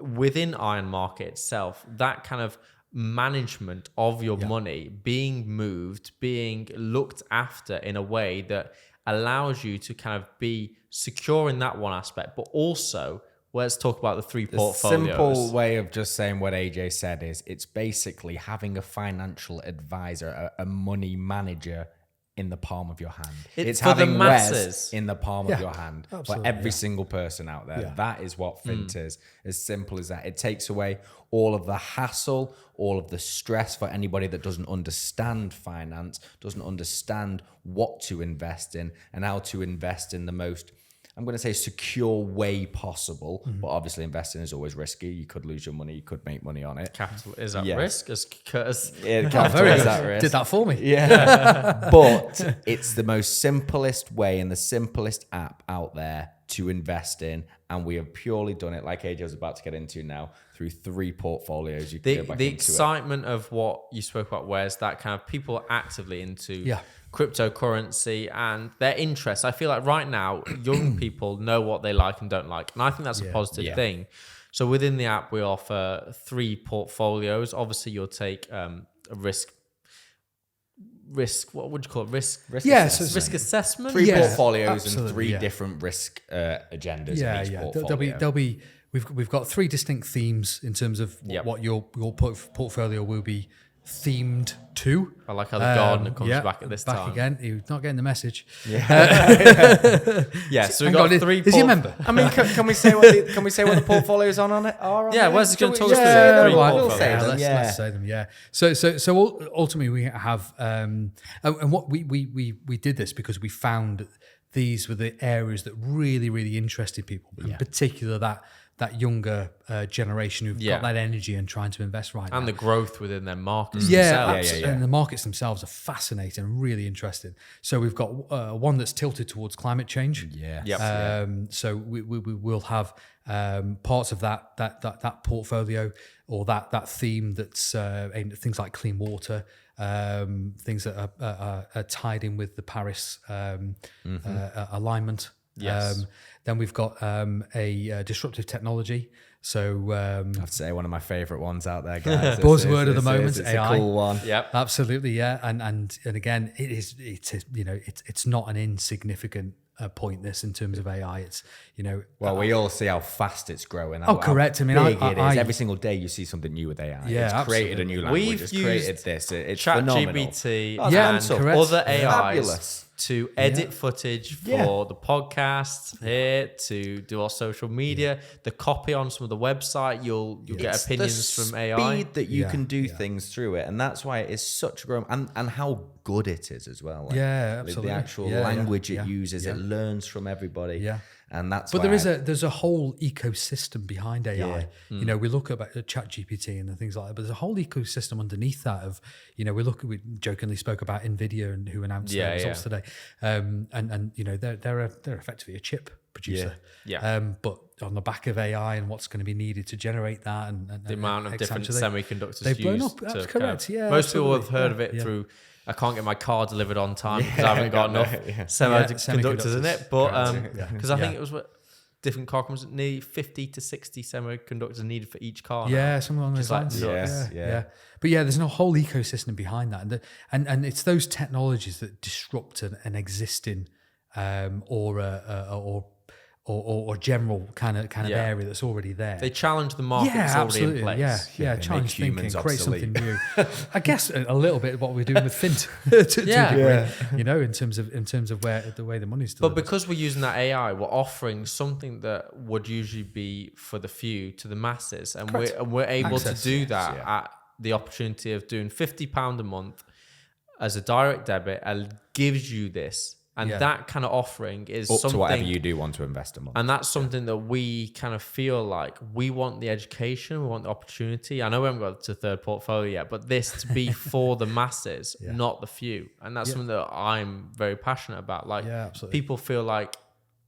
Within IronMarket itself, that kind of management of your money being moved, being looked after in a way that allows you to kind of be secure in that one aspect, but also let's talk about the three portfolios. Simple way of just saying what AJ said is it's basically having a financial advisor, a money manager in the palm of your hand. It's for having the masses Wes in the palm of your hand for every single person out there. That is what FINT is. As simple as that. It takes away all of the hassle, all of the stress for anybody that doesn't understand finance, doesn't understand what to invest in and how to invest in the most, I'm going to say, secure way possible. But obviously investing is always risky. You could lose your money. You could make money on it. Capital is at risk. Capital is at risk. Did that for me. Yeah. But it's the most simplest way and the simplest app out there to invest in. And we have purely done it, like AJ was about to get into now, through 3 portfolios. You can go back the into excitement of what you spoke about, where's that kind of people are actively into cryptocurrency and their interests. I feel like right now, young people know what they like and don't like. And I think that's a positive thing. So within the app, we offer 3 portfolios. Obviously, you'll take a risk, what would you call it? Risk assessment. 3 portfolios and 3 different risk agendas in each portfolio. There'll be we've got 3 distinct themes in terms of what your portfolio will be themed to. I like how the gardener comes back at this time. Back again. He's not getting the message. So we've got 3. Is he a member? I mean, can we say what the portfolio's on it are? Wes is going to talk us through the 3 portfolios. Let's say them. Yeah. So ultimately we have and what we did this because we found these were the areas that really, really interested people, in particular that younger generation who've got that energy and trying to invest right now. And the growth within their markets themselves. And the markets themselves are fascinating and really interesting. So we've got one that's tilted towards climate change. So we will have parts of that portfolio or that theme that's aimed at things like clean water, things that are tied in with the Paris alignment. Then we've got a disruptive technology. So I have to say one of my favorite ones out there, guys. Buzzword of the moment, it's AI. a cool one. Yep, absolutely, yeah. And again, it's not an insignificant point. This in terms of AI, it's we all see how fast it's growing. Correct. I mean, big it is. Every single day you see something new with AI. Yeah, it's created a new language. It's created this. It's phenomenal. ChatGPT and other AIs. Fabulous. To edit footage for the podcast here, to do our social media, the copy on some of the website, you'll get opinions from AI. Speed that you can do things through it, and that's why it is such a growth, and how good it is as well. Absolutely. The actual language it uses, it learns from everybody. And that's but there's a whole ecosystem behind AI. We look at ChatGPT and things like that, but there's a whole ecosystem underneath that of, we jokingly spoke about NVIDIA and who announced their results today. And they're effectively a chip producer. But on the back of AI and what's going to be needed to generate that and the amount of different semiconductors they've blown used. Up. That's correct. Most people have heard of it through, I can't get my car delivered on time because I haven't got enough semiconductors in it. But because I think it was different car companies, nearly 50 to 60 semiconductors are needed for each car. Something along those lines. But there's no whole ecosystem behind that, and it's those technologies that disrupt an existing or or general kind of area that's already there. They challenge the market that's already in place. Challenge thinking, humans create obsolete. something new. I guess a little bit what we're doing with FINT to a degree, you know, in terms of where the way the money's delivered. But because we're using that AI, we're offering something that would usually be for the few to the masses, and we're able to do that at the opportunity of doing £50 a month as a direct debit, and gives you this. And that kind of offering is up something to whatever you do want to invest a month. And that's something that we kind of feel like we want the education, we want the opportunity. I know we haven't got to third portfolio yet, but this to be for the masses, not the few. And that's something that I'm very passionate about. Like people feel like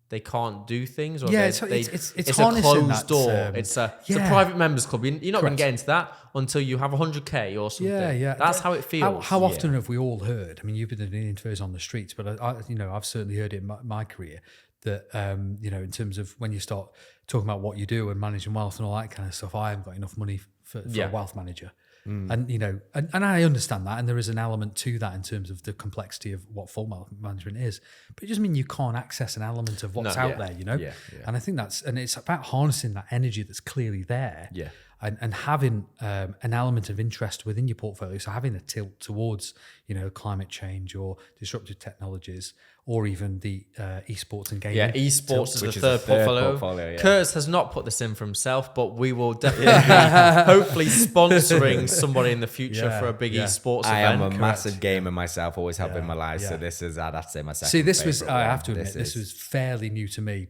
they can't do things, or it's a closed door. It's a private members club. You're not going to get into that until you have 100k or something. That's how it feels. How often have we all heard? I mean, you've been in interviews on the streets, but I've certainly heard it in my career that you know, in terms of when you start talking about what you do and managing wealth and all that kind of stuff, I haven't got enough money for a wealth manager. And you know, and I understand that, and there is an element to that in terms of the complexity of what full wealth management is. But it doesn't mean you can't access an element of what's out there, you know. And I think it's about harnessing that energy that's clearly there, and having an element of interest within your portfolio. So having a tilt towards, you know, climate change or disruptive technologies, or even the esports and gaming. Yeah, esports is the third portfolio. Curtis has not put this in for himself, but we will definitely be hopefully sponsoring somebody in the future for a big esports event. I am a massive gamer myself, always have been in my life. So this is, I'd have to say, my second. See, this was, I have to admit, this was fairly new to me.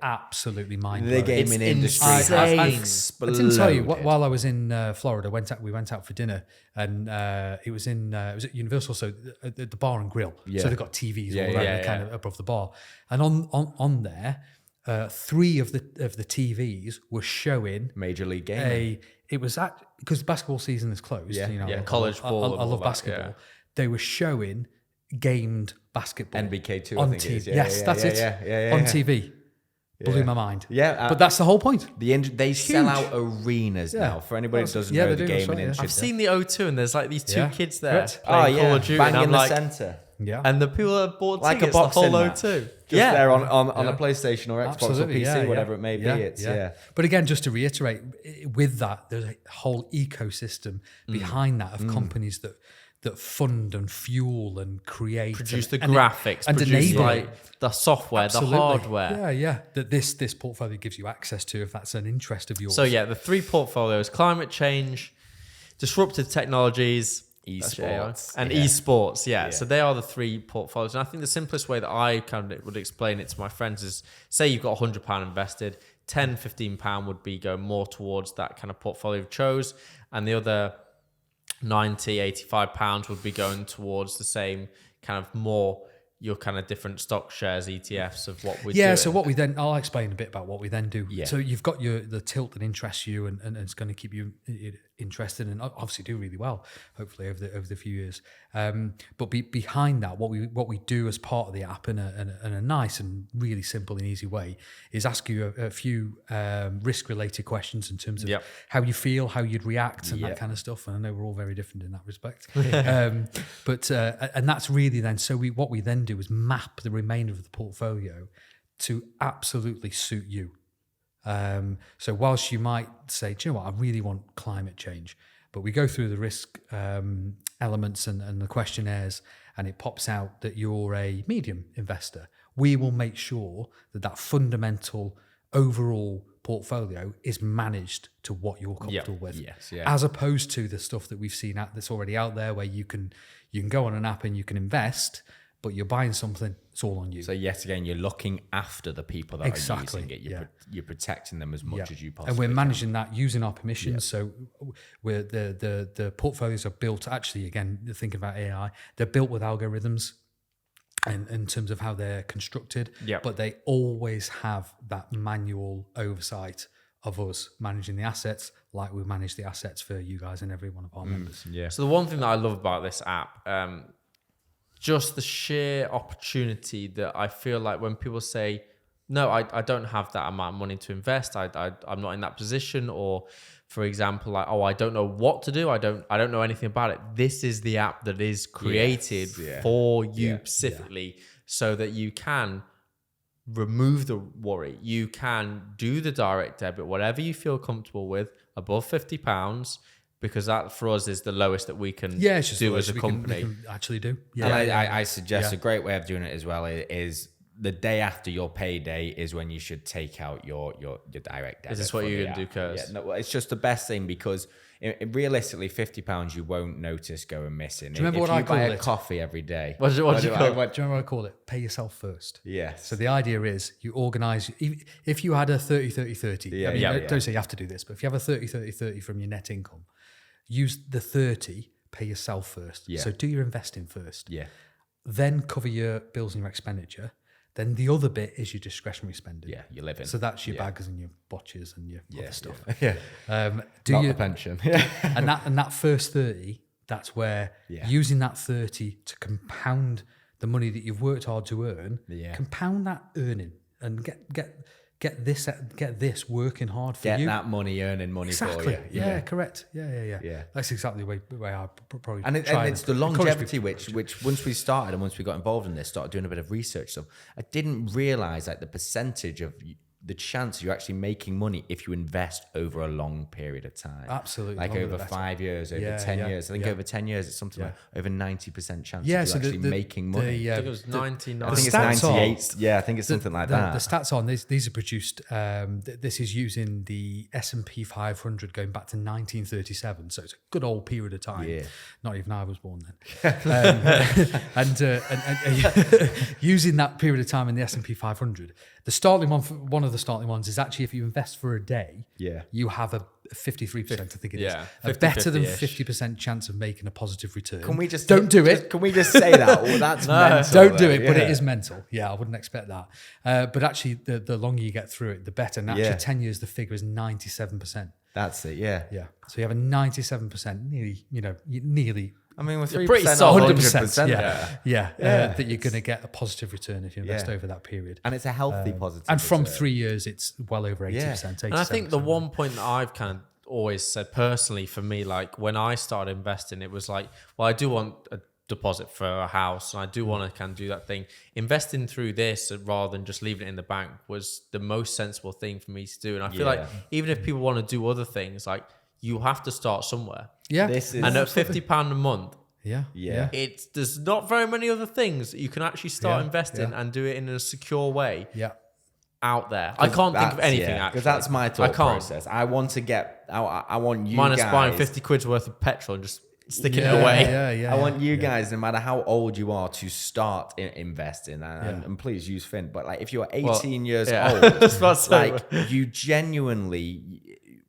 Absolutely mind-blowing. The gaming industry has exploded. I didn't tell you, while I was in Florida, we went out for dinner, and it was at Universal, so at the bar and grill. So they've got TVs all around kind of above the bar, and on there, 3 of the TVs were showing Major League Gaming. It was because basketball season is closed. You know, college ball. I love basketball. They were showing gamed basketball. NBK2 on I think TV. it is. Yes, that's it. On TV. Blew my mind. But that's the whole point. They sell out arenas now. For anybody who doesn't know the gaming industry, I've seen the O2, and there's like these 2 kids there playing Call of Duty, bang and in the like, centre. And the people that bought Like tickets, a boxing the whole match. O2. Just there on a PlayStation or Xbox or PC, whatever it may be. But again, just to reiterate, with that, there's a whole ecosystem behind that of companies that fund and fuel and create, produce the graphics, and produce like the software, the hardware. That this portfolio gives you access to, if that's an interest of yours. So the 3 portfolios: climate change, disruptive technologies, esports, and esports. So they are the 3 portfolios. And I think the simplest way that I kind of would explain it to my friends is, say you've got £100 invested, £10-15 would be going more towards that kind of portfolio you've chose, and the other £90-85 would be going towards the same kind of more your kind of different stock shares, ETFs of what we do. So what we then, I'll explain a bit about what we then do. So you've got the tilt that interests you and it's going to keep you interested, and obviously do really well, hopefully over the few years. But behind that, what we do as part of the app in a nice and really simple and easy way is ask you a few risk related questions in terms of how you feel, how you'd react, and that kind of stuff. And I know we're all very different in that respect. But and that's really then, so what we then do is map the remainder of the portfolio to absolutely suit you. So whilst you might say, do you know what, I really want climate change, but we go through the risk elements and the questionnaires, and it pops out that you're a medium investor, we will make sure that fundamental overall portfolio is managed to what you're comfortable with. As opposed to the stuff that we've seen that's already out there, where you can go on an app and you can invest, but you're buying something, it's all on you. So yet again, you're looking after the people that are using it. You're protecting them as much as you possibly can. And we're managing can. that using our permissions. So we're the portfolios are built, actually, again, thinking about AI, they're built with algorithms and in terms of how they're constructed, but they always have that manual oversight of us managing the assets like we manage the assets for you guys and every one of our members. So the one thing that I love about this app, just the sheer opportunity that I feel like when people say, no, I don't have that amount of money to invest, I'm not in that position, or for example, like, oh, I don't know what to do, I don't know anything about it. This is the app that is created for you specifically, so that you can remove the worry. You can do the direct debit, whatever you feel comfortable with, above £50, because that for us is the lowest that we can do as a company. We can actually do. Yeah. And I suggest a great way of doing it as well is the day after your payday is when you should take out your direct debit. Is this what you're going to do, Curse? Yeah, no, it's just the best thing because realistically, £50 you won't notice going missing. Do you remember if what you I call buy it? a coffee every day. What do you call it? Do you remember what I call it? Pay yourself first. Yes. So the idea is you organise, if you had a 30-30-30, don't say you have to do this, but if you have a 30-30-30 from your net income, use the 30, pay yourself first. Yeah. So do your investing first. Yeah. Then cover your bills and your expenditure. Then the other bit is your discretionary spending. Yeah, you live in. So that's your bags and your botches and your other stuff. Yeah. Do the pension. and that first 30, that's where using that 30 to compound the money that you've worked hard to earn, compound that earning and get this working hard for you. Get that money earning money for you. Yeah, correct. Yeah. That's exactly the way I probably and it's the longevity which once we started and once we got involved in this, started doing a bit of research stuff, I didn't realize like the percentage of the chance you're actually making money if you invest over a long period of time. Absolutely. Like over 5 years, over 10 years. I think over 10 years, it's something like over 90% chance of you actually making money. I think it was 99. I think it's 98. I think it's something like that. The stats on these are produced, this is using the S&P 500 going back to 1937. So it's a good old period of time. Yeah. Not even I was born then. And using that period of time in the S&P 500, the starting one of the starting ones is actually if you invest for a day, you have a 53%, I think it is, a better than 50% chance of making a positive return. Can we just don't do it? Can we just say that? Well, that's mental. Don't do it, but it is mental. Yeah, I wouldn't expect that. But actually, the longer you get through it, the better. And actually, 10 years, the figure is 97%. That's it. Yeah. So you have a 97%, nearly. I mean, with 3%, pretty solid. 100%. That you're going to get a positive return if you invest over that period. And it's a healthy positive and from return. 3 years, it's well over 80%. 87%. And I think the one point that I've kind of always said personally for me, like when I started investing, it was like, well, I do want a deposit for a house and I do want to kind of do that thing. Investing through this rather than just leaving it in the bank was the most sensible thing for me to do. And I feel like even if people want to do other things, like you have to start somewhere. Yeah. And at £50 a month, Yeah. there's not very many other things that you can actually start investing and do it in a secure way. Yeah. Out there, I can't think of anything actually. Because that's my thought process. I want to get. I want you minus guys buying 50 quid's worth of petrol and just sticking it away. I want you guys, no matter how old you are, to start investing and please use FINT. But like, if you're 18 years old, like you genuinely.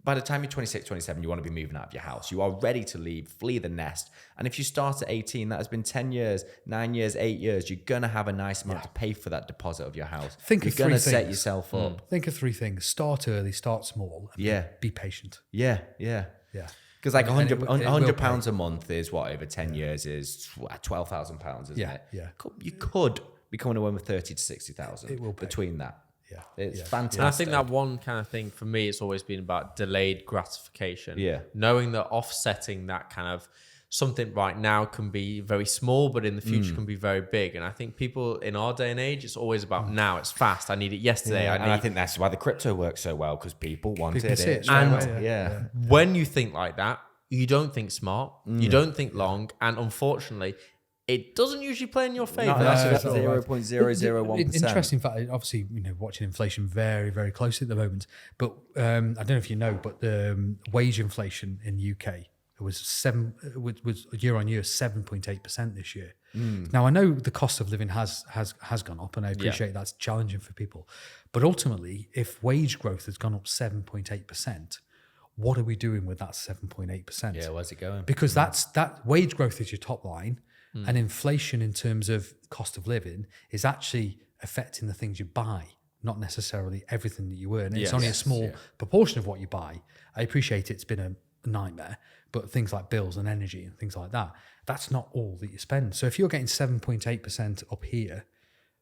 By the time you're 26, 27, you want to be moving out of your house. You are ready to leave, flee the nest. And if you start at 18, that has been 10 years, 9 years, 8 years, you're going to have a nice amount to pay for that deposit of your house. You're going to set yourself up. Think of 3 things. Start early, start small. And be patient. Yeah. Because like £100 a month is what, over 10 years is £12,000, isn't it? Yeah. You could be coming away with 30 to 60,000. It will between that. Yeah. It's fantastic. And I think that one kind of thing for me, it's always been about delayed gratification. Yeah. Knowing that offsetting that kind of something right now can be very small, but in the future can be very big. And I think people in our day and age, it's always about now. It's fast. I need it yesterday. And I think that's why the crypto works so well, because people wanted it. And when you think like that, you don't think smart. You don't think long. And unfortunately, it doesn't usually play in your favor. No, that's 0.001%. Interesting fact, obviously, watching inflation very, very closely at the moment. But I don't know if you know, but the wage inflation in the UK was year on year 7.8% this year. Now I know the cost of living has gone up, and I appreciate that's challenging for people. But ultimately, if wage growth has gone up 7.8%, what are we doing with that 7.8%? Yeah, where's it going? Because that wage growth is your top line. And inflation in terms of cost of living is actually affecting the things you buy, not necessarily everything that you earn. It's only a small proportion of what you buy. I appreciate it's been a nightmare, but things like bills and energy and things like that, that's not all that you spend. So if you're getting 7.8% up here,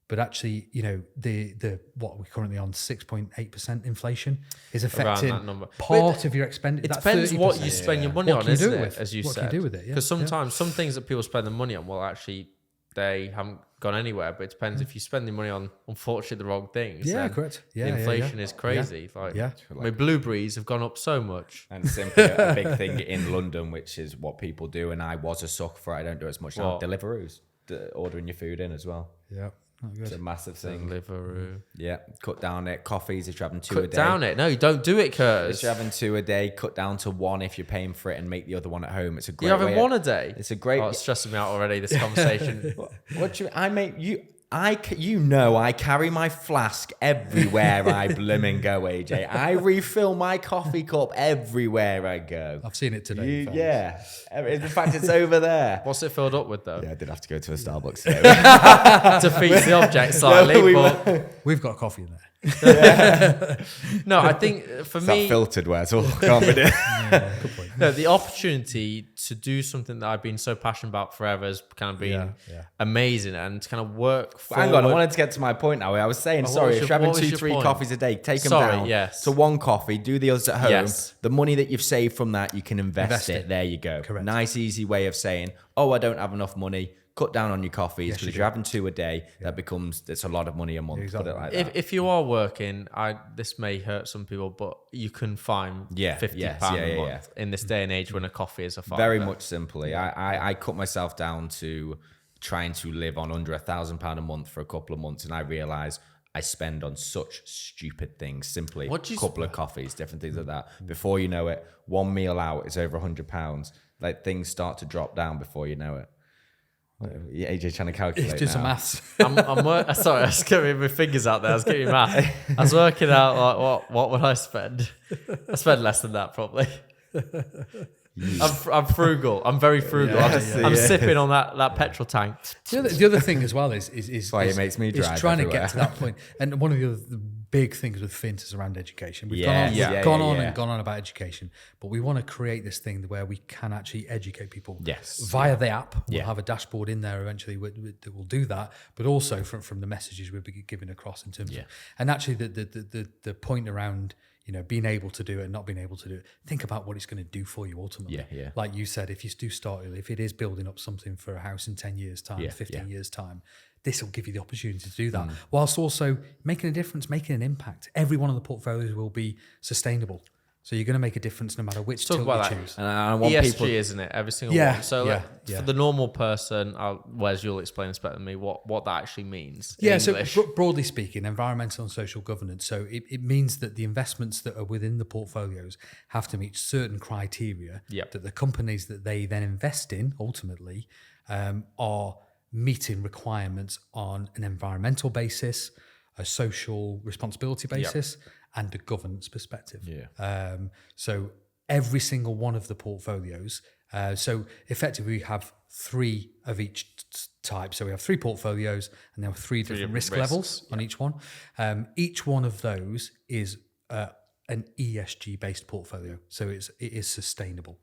but actually, the what we're currently on 6.8% inflation is affecting part of your expenditure. It depends what you spend your money on, isn't it? As you said, what can you do with it? Because sometimes some things that people spend the money on will actually they haven't gone anywhere. But it depends if you're spending money on, unfortunately, the wrong things. Yeah, then correct. Yeah, the inflation is crazy. Yeah. My blueberries have gone up so much. And simply a big thing in London, which is what people do, and I was a sucker for it. I don't do it as much now. Deliveroos, ordering your food in as well. Yeah. It's a massive thing. Deliveroo. Yeah, cut down it. Coffees if you're having two a Cut day. down it. No, you don't do it, Curtis. If you're having 2 a day, cut down to 1 if you're paying for it, and make the other one at home. It's a great. You're having way 1 a day. It's a great. Oh, it's stressing me out already. This conversation. What do you? I make you. I carry my flask everywhere I blimmin' go, AJ. I refill my coffee cup everywhere I go. I've seen it today. Yeah. In fact, it's over there. What's it filled up with, though? Yeah, I did have to go to a Starbucks today. Defeats the object slightly, but We've got coffee in there. no, I think for It's me, that filtered where it's all confident. Good point. no, the opportunity to do something that I've been so passionate about forever has kind of been amazing, and to kind of work forward. Hang on, I wanted to get to my point now. I was saying, sorry, if you're having 2-3 point? coffees a day, take them down to 1 coffee, do the others at home. Yes. The money that you've saved from that, you can invest it. There you go. Correct. Nice, easy way of saying, oh, I don't have enough money. Cut down on your coffees, because if you're having 2 a day, it's a lot of money a month. Exactly. Put it like that. If you are working, this may hurt some people, but you can find £50 a month in this day and age when a coffee is a $5. Very much simply. I cut myself down to trying to live on under £1,000 a month for a couple of months, and I realised I spend on such stupid things. Simply a couple of coffees, different things like that. Before you know it, 1 meal out is over £100. Like, things start to drop down before you know it. AJ trying to calculate. Do some maths. Sorry, I was getting my fingers out there. I was getting math. I was working out like what would I spend? I spend less than that probably. I'm frugal. I'm very frugal. I'm sipping on that petrol tank. The other thing as well is why it makes me drive trying everywhere. to get to that point. And one of the big things with FINT is around education. We've gone on about education, but we want to create this thing where we can actually educate people via the app. We'll have a dashboard in there eventually that will do that, but also from the messages we'll be giving across in terms of, and actually the point around, you know, being able to do it and not being able to do it. Think about what it's going to do for you ultimately. Yeah. Like you said, if you do start early, if it is building up something for a house in 10 years' time, 15 years' time, this will give you the opportunity to do that, whilst also making a difference, making an impact. Every one of the portfolios will be sustainable. So you're going to make a difference no matter which tool you choose. And I want ESG, people, isn't it? Every single one. So for the normal person, Wes, you'll explain this better than me, what that actually means in English. So broadly speaking, environmental and social governance. So it means that the investments that are within the portfolios have to meet certain criteria that the companies that they then invest in ultimately are meeting requirements on an environmental basis, a social responsibility basis, and a governance perspective. So every single one of the portfolios, so effectively we have 3 of each type. So we have 3 portfolios, and there are 3 different risk levels on each one. Each one of those is an ESG based portfolio, so it is sustainable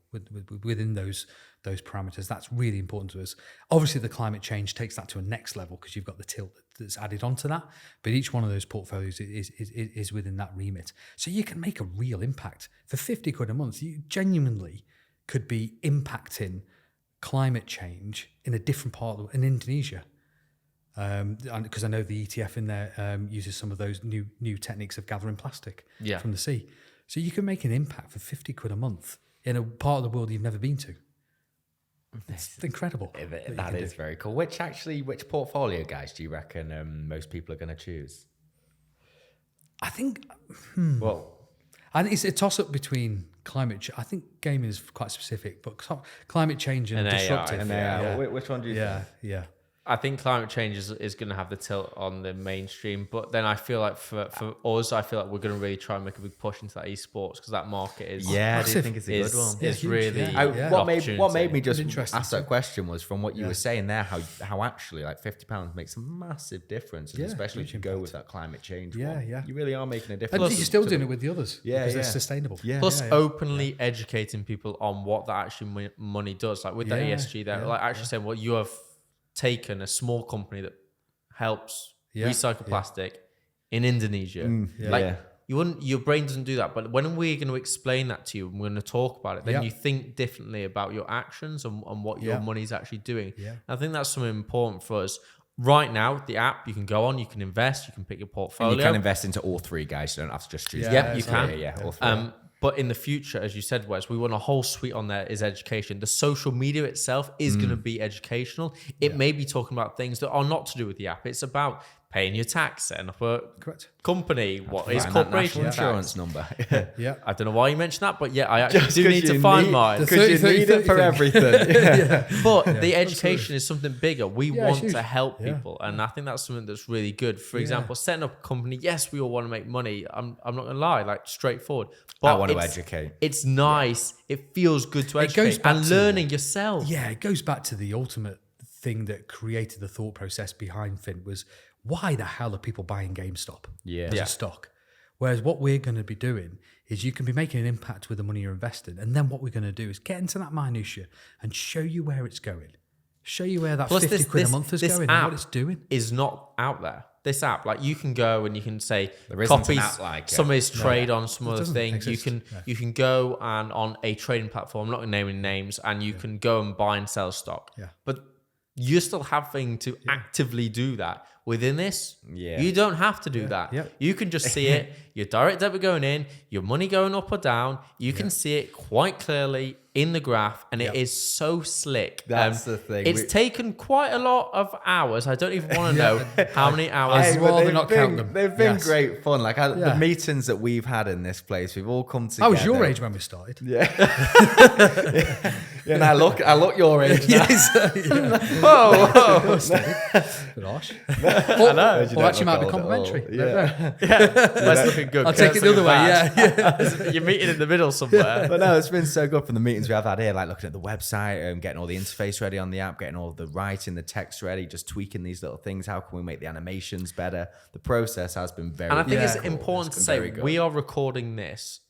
within those parameters. That's really important to us. Obviously, the climate change takes that to a next level because you've got the tilt that's added onto that. But each one of those portfolios is within that remit, so you can make a real impact for 50 quid a month. You genuinely could be impacting climate change in a different part in Indonesia. Because I know the ETF in there uses some of those new techniques of gathering plastic from the sea. So you can make an impact for 50 quid a month in a part of the world you've never been to. It's incredible. That is very cool. Which portfolio, guys, do you reckon most people are going to choose? I think, I think it's a toss-up between climate. I think gaming is quite specific, but climate change and disruptive. AI. Which one do you think? Yeah. I think climate change is going to have the tilt on the mainstream, but then I feel like for us, I feel like we're going to really try and make a big push into that esports because that market is I do think it's a good one. It's really what made me just ask that question was from what you were saying there, how actually like £50 makes a massive difference, and especially if you go with that climate change one. You really are making a difference. And you're still doing it with the others because they're sustainable. Plus openly educating people on what that actually money does, like with that ESG there, like actually saying, well, you have taken a small company that helps recycle plastic in Indonesia. your brain doesn't do that. But when we're going to explain that to you and we're going to talk about it, then you think differently about your actions and what your money's actually doing. Yeah. I think that's something important for us. Right now, the app, you can go on, you can invest, you can pick your portfolio. And you can invest into all three, guys. You don't have to just choose. Yeah, you can. Yeah, all three. But in the future, as you said, Wes, we want a whole suite on there is education. The social media itself is going to be educational. It may be talking about things that are not to do with the app. It's about paying your tax, setting up a company, what is corporation insurance number. Yeah. I don't know why you mentioned that, but I actually do need to find mine. Because you need it for everything. But the education is something bigger. We want to help people. And I think that's something that's really good. For example, setting up a company, yes, we all want to make money. I'm not going to lie, like straightforward. But I want to educate. It's nice. It feels good to educate and learning yourself. Yeah, it goes back to the ultimate thing that created the thought process behind FINT was, why the hell are people buying GameStop as a stock? Whereas what we're going to be doing is you can be making an impact with the money you're investing. And then what we're going to do is get into that minutiae and show you where it's going. Show you where that Plus 50 quid a month is going and what it's doing. Is not out there. This app, like you can go and you can say copy somebody's trade on some other thing. You can go and on a trading platform, I'm not naming names, and you can go and buy and sell stock. Yeah. But you're still having to actively do that. Within this, you don't have to do that. Yeah. You can just see it, your direct debit going in, your money going up or down. You can see it quite clearly in the graph, and it is so slick. That's the thing. It's taken quite a lot of hours. I don't even want to know how many hours. I'd rather not count them. They've been great fun. Like the meetings that we've had in this place, we've all come together. I was your age when we started. Yeah. And I look your age now. Whoa. Bit harsh. I know. Or actually might be complimentary. That's looking good. I'll take it the other way. Yeah. You're meeting in the middle somewhere. But no, it's been so good from the meetings we have had here, like looking at the website, getting all the interface ready on the app, getting all the writing, the text ready, just tweaking these little things. How can we make the animations better? The process has been very, and I think it's cool. important to say we are recording this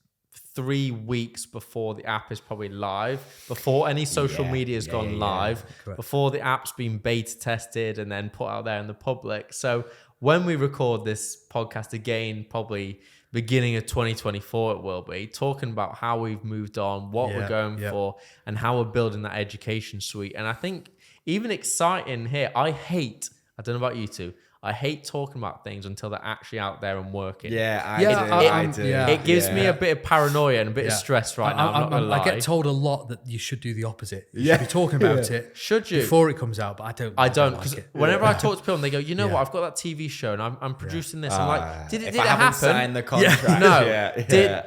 3 weeks before the app is probably live, before any social media has gone live, before the app's been beta tested and then put out there in the public. So when we record this podcast again, probably beginning of 2024, it will be talking about how we've moved on, what we're going for, and how we're building that education suite. And I think even exciting here, I don't know about you two, I hate talking about things until they're actually out there and working. I do. It gives me a bit of paranoia and a bit of stress right now. I'm not gonna lie. I get told a lot that you should do the opposite. You should be talking about it. Should you? Before it comes out, but I don't because like it. whenever I talk to people and they go, you know what, I've got that TV show and I'm producing this. I'm like, did it happen? Signed the contract. No.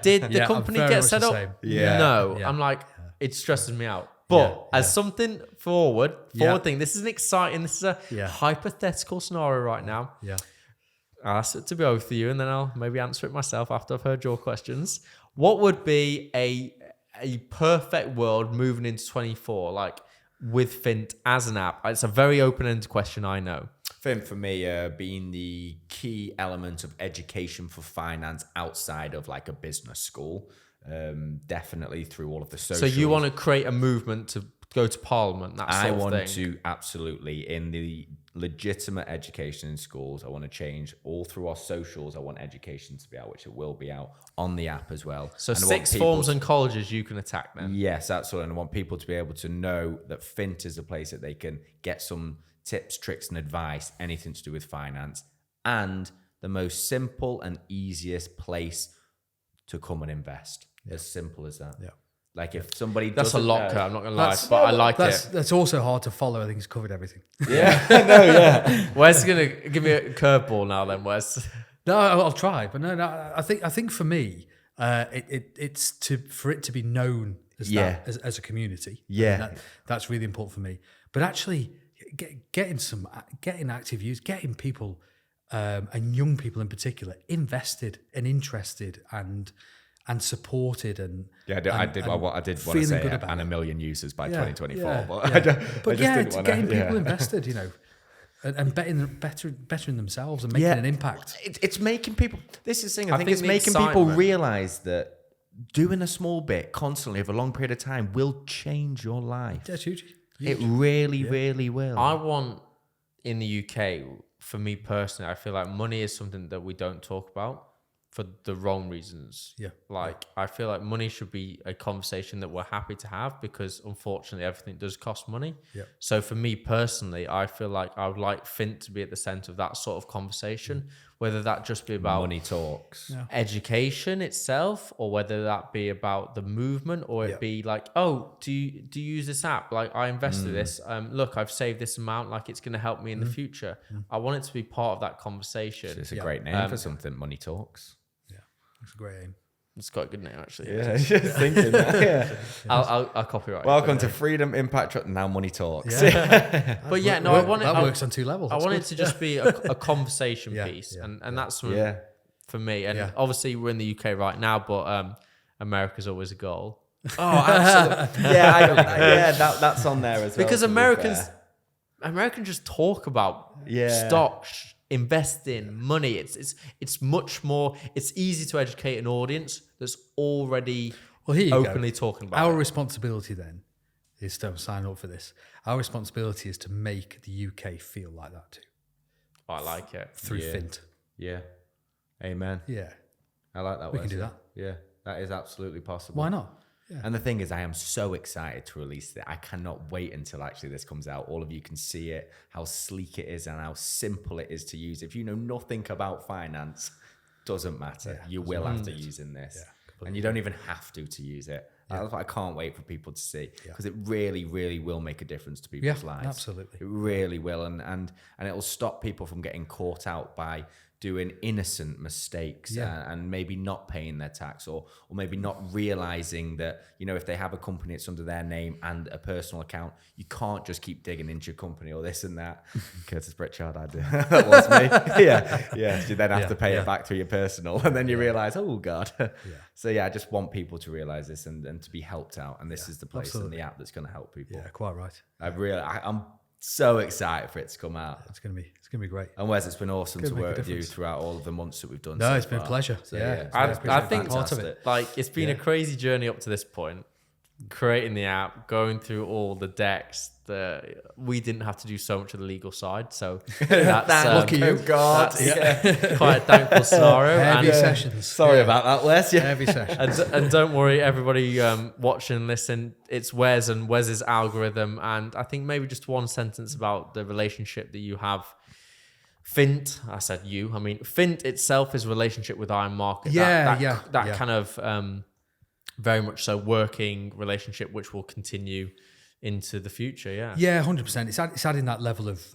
Did the company get set up? No. Yeah. I'm like, it stresses me out. But as something forward thing, this is an exciting, this is a hypothetical scenario right now. Yeah. I'll ask it to both of you and then I'll maybe answer it myself after I've heard your questions. What would be a perfect world moving into 24, like with FINT as an app? It's a very open-ended question, I know. FINT for me being the key element of education for finance outside of like a business school. Definitely through all of the social. So you want to create a movement to go to Parliament? That sort of thing. I want to absolutely in the legitimate education in schools. I want to change all through our socials. I want education to be out, which it will be out on the app as well. So sixth forms and colleges you can attack them. Yes, absolutely. And I want people to be able to know that FINT is a place that they can get some tips, tricks, and advice, anything to do with finance, and the most simple and easiest place to come and invest. As simple as that. Yeah. Like if somebody that's a lot, I'm not gonna lie, but I like it. That's also hard to follow. I think it's covered everything. Yeah. Wes gonna give me a curveball now then, Wes. No, I'll try, but no. I think for me, it's for it to be known as that as a community. Yeah, that's really important for me. But actually, getting active use, getting people and young people in particular invested and interested and supported and I did want to say it, and 1 million users by 2024, but I just didn't want getting people invested, and bettering themselves and making an impact. It's making people. This is the thing. I think it's making people realize that doing a small bit constantly over a long period of time will change your life. That's huge. It really will. I want in the UK, for me personally, I feel like money is something that we don't talk about. for the wrong reasons. Yeah. Like, I feel like money should be a conversation that we're happy to have, because unfortunately everything does cost money. Yeah. So for me personally, I feel like I would like FINT to be at the center of that sort of conversation, whether that just be about Money talks. Yeah. education itself, or whether that be about the movement, or it be like, oh, do you use this app? Like, I invested this. Look, I've saved this amount. Like, it's going to help me in the future. I want it to be part of that conversation. It's a great name for something. Money talks. Yeah, it's a great aim. It's got a good name, actually. Yeah, just thinking that. Yeah. I'll copyright it. Welcome to Freedom Impact Truck. Now Money Talks. Yeah. But yeah, no, I want it. That works on 2 levels. I want it to just be a conversation piece, and that's something for me. And obviously, we're in the UK right now, but America's always a goal. Oh, absolutely. Yeah, that's on there as well. Because Americans just talk about stocks, investing, money. It's much more. It's easy to educate an audience that's already openly talking about Our it. responsibility then is to sign up for this. Our responsibility is to make the UK feel like that too. I like it. Through FINT. Yeah. Amen. Yeah. I like that. We can do that. Yeah, that is absolutely possible. Why not? Yeah. And the thing is, I am so excited to release it. I cannot wait until actually this comes out. All of you can see it, how sleek it is and how simple it is to use. If you know nothing about finance, doesn't matter. You will after using this. Yeah, and you don't even have to use it. That's what I can't wait for people to see, because it really, really will make a difference to people's lives. Absolutely. It really will. And it'll stop people from getting caught out by doing innocent mistakes and maybe not paying their tax, or maybe not realizing that, you know, if they have a company, it's under their name and a personal account, you can't just keep digging into your company or this and that. Curtis Pritchard, I do. That was me. Yeah. You then have to pay it back through your personal, and then you realize, oh God. So I just want people to realize this and to be helped out. And this is the place and the app that's going to help people. Yeah, quite right. I'm so excited for it to come out. It's gonna be great. And Wes, it's been awesome to work with you throughout all of the months that we've done. No, so it's been a far. pleasure. So, I think part of it. Like, it's been a crazy journey up to this point. Creating the app, going through all the decks. We didn't have to do so much of the legal side, so that's lucky you. God, that's quite a thankful scenario. Heavy sessions. Sorry about that, Wes. Yeah. Heavy sessions. And don't worry, everybody watching and listen, it's Wes and Wes's algorithm. And I think maybe just one sentence about the relationship that you have. FINT, I said you. I mean, FINT itself is a relationship with IronMarket. That kind of very much so working relationship, which will continue into the future. Yeah, 100%. It's adding that level of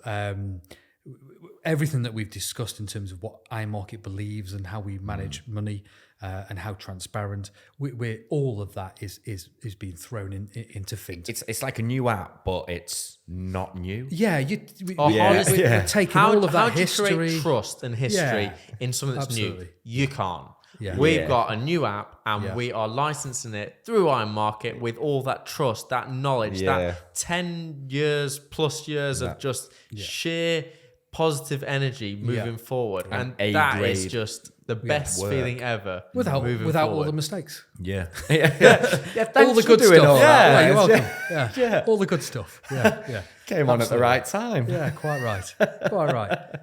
everything that we've discussed in terms of what ironMarket believes and how we manage money and how transparent. We're all of that is being thrown into FINT. It's like a new app, but it's not new. Yeah, honestly, we're taking all of that history. How do you create trust and history in something that's new? You can't. Yeah. We've got a new app, and we are licensing it through IronMarket with all that trust, that knowledge, that 10 years plus years of just sheer positive energy moving forward. And that is just the best feeling ever. Without forward. all the mistakes. Yeah. All the good stuff. That, you're welcome. Yeah. All the good stuff. Yeah. Came on at the right time. Yeah, quite right.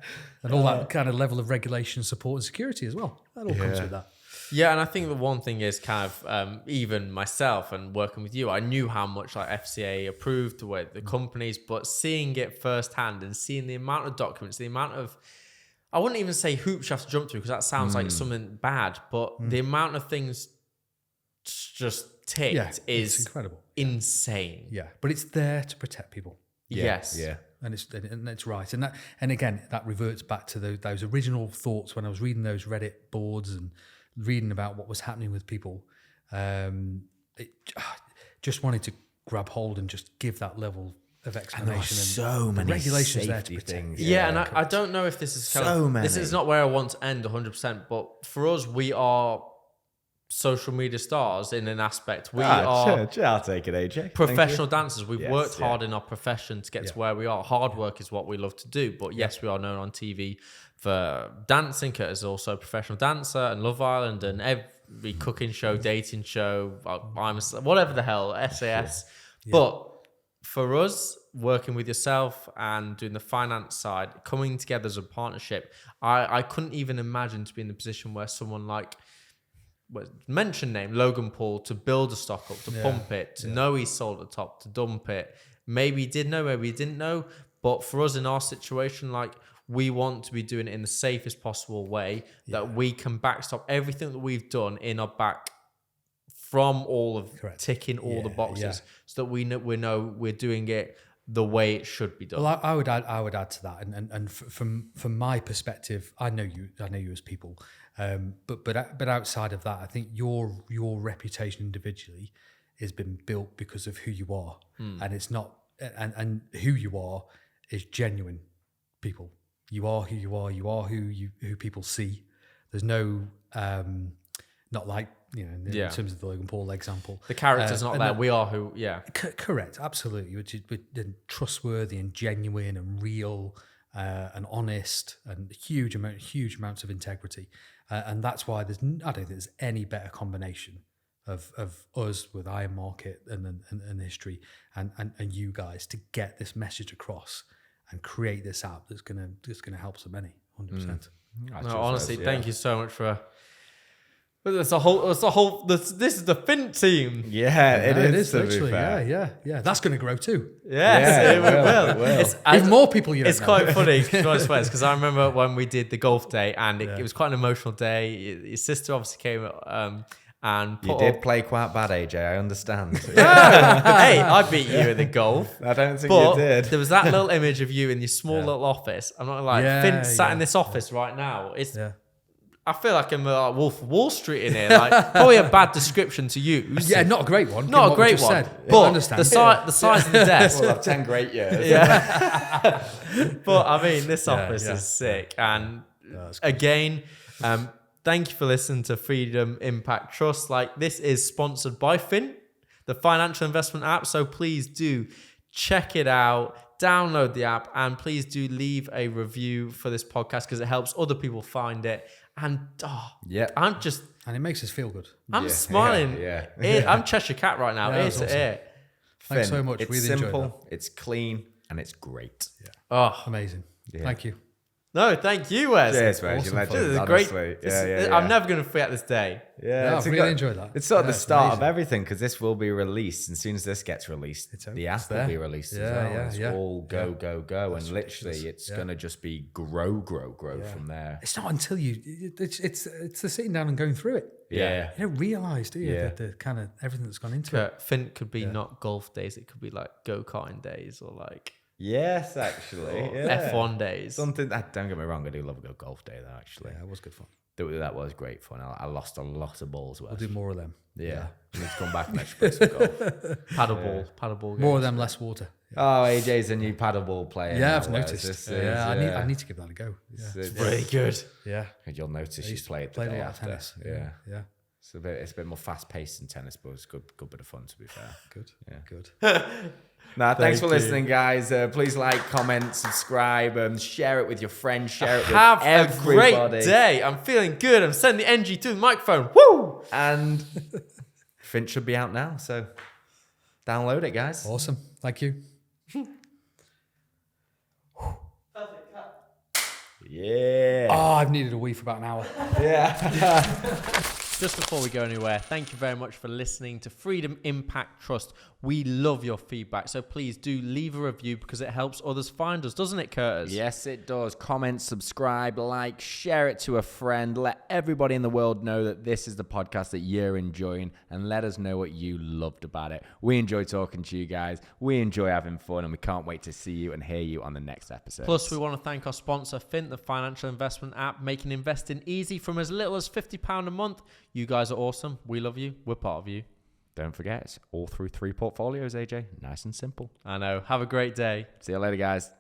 And all that kind of level of regulation, support and security as well. That all comes with that. Yeah, and I think the one thing is kind of even myself and working with you, I knew how much like FCA approved the companies, but seeing it firsthand and seeing the amount of documents, the amount of, I wouldn't even say hoops you have to jump through, because that sounds like something bad, but the amount of things just ticked is incredible. Insane. Yeah, but it's there to protect people. Yes. Yeah. And it's right, and again that reverts back to those original thoughts when I was reading those Reddit boards and reading about what was happening with people. Just wanted to grab hold and just give that level of explanation. And so many regulations there to safety protect. things. Yeah, and I don't know if this is this is not where I want to end 100%, but for us, we are social media stars in an aspect. We are I'll take it, AJ. professional dancers. We've worked hard in our profession to get to where we are. Hard work is what we love to do. But yes, we are known on TV for dancing. Kurt is also a professional dancer, and Love Island, and every cooking show, dating show, whatever the hell, SAS. But for us, working with yourself and doing the finance side, coming together as a partnership, I couldn't even imagine to be in the position where someone like, mention name, Logan Paul, to build a stock up, to pump it, to know he sold at the top, to dump it. Maybe he did know, maybe he didn't know. But for us in our situation, like, we want to be doing it in the safest possible way that we can backstop everything that we've done in our back from all of ticking all the boxes, so that we know we're doing it the way it should be done. Well, I would add to that, and from my perspective, I know you as people, but outside of that, I think your reputation individually has been built because of who you are, and it's not, and who you are is genuine people. You are who you are. You are who people see. There's no not like, in terms of the Logan Paul example. The character's not there. We are who, correct, absolutely. Which is trustworthy and genuine and real and honest and huge amounts of integrity. And that's why I don't think there's any better combination of us with IronMarket and history and you guys to get this message across and create this app that's gonna help so many. 100%. No, honestly, thank you so much for. This is the FINT team. Yeah, it is literally. Yeah. That's going to grow too. Yes, it will. Even more people. It's quite funny, because I remember when we did the golf day, and it was quite an emotional day. Your sister obviously came and you did play quite bad, AJ. I understand. Hey, I beat you in the golf. I don't think you did. There was that little image of you in your small little office. I'm not like FINT sat in this office right now. I feel like I'm a Wolf of Wall Street in here. Like, probably a bad description to use. Yeah, not a great one. Not a great one. But I understand. The size of the desk. We'll have 10 great years. Yeah. But I mean, this office is sick. And again, thank you for listening to Freedomimpact Trust. Like, this is sponsored by FINT, the financial investment app. So please do check it out. Download the app, and please do leave a review for this podcast, because it helps other people find it. And and it makes us feel good. I'm smiling. I'm Cheshire Cat right now. Ear to ear. Thanks so much. It's really simple, enjoyed that. it's clean, and it's great. Yeah. Oh, amazing. Yeah. Thank you. No, thank you, Wes. Cheers, Wes. Awesome. This is great. I'm never going to forget this day. Yeah, I really enjoyed that. It's sort of the start of everything, because this will be released. And as soon as this gets released, the app will be released as well. It's all go. And literally, it's going to just be grow from there. It's not until it's the sitting down and going through it. Yeah. You don't realise, do you, the kind of everything that's gone into it. FINT could be not golf days. It could be like go-karting days, or like... Yes, actually. F1 days. Something that, don't get me wrong, I do love a good golf day though, actually. Yeah, it was good fun. That was great fun. I lost a lot of balls. We'll do more of them. Yeah. We need to come back and play some golf. Paddleball games. More of them, less water. Oh, AJ's a new paddleball player. Yeah, I've noticed. I need to give that a go. It's really good. Yeah. You'll notice she's played the day after. Tennis. Yeah. It's a bit more fast paced than tennis, but it's good bit of fun, to be fair. Good. Yeah. Good. Thanks for listening, guys. Please like, comment, subscribe, and share it with your friends. Share it with everybody. Have a great day. I'm feeling good. I'm sending the NG to the microphone. Woo! And FINT should be out now, so download it, guys. Awesome. Thank you. Yeah. Oh, I've needed a wee for about an hour. Yeah. Just before we go anywhere, thank you very much for listening to Freedomimpact Trust. We love your feedback, so please do leave a review, because it helps others find us, doesn't it, Curtis? Yes, it does. Comment, subscribe, like, share it to a friend. Let everybody in the world know that this is the podcast that you're enjoying, and let us know what you loved about it. We enjoy talking to you guys. We enjoy having fun, and we can't wait to see you and hear you on the next episode. Plus, we want to thank our sponsor, FINT, the financial investment app, making investing easy from as little as £50 a month. You guys are awesome. We love you. We're part of you. Don't forget, it's all through 3 portfolios, AJ. Nice and simple. I know. Have a great day. See you later, guys.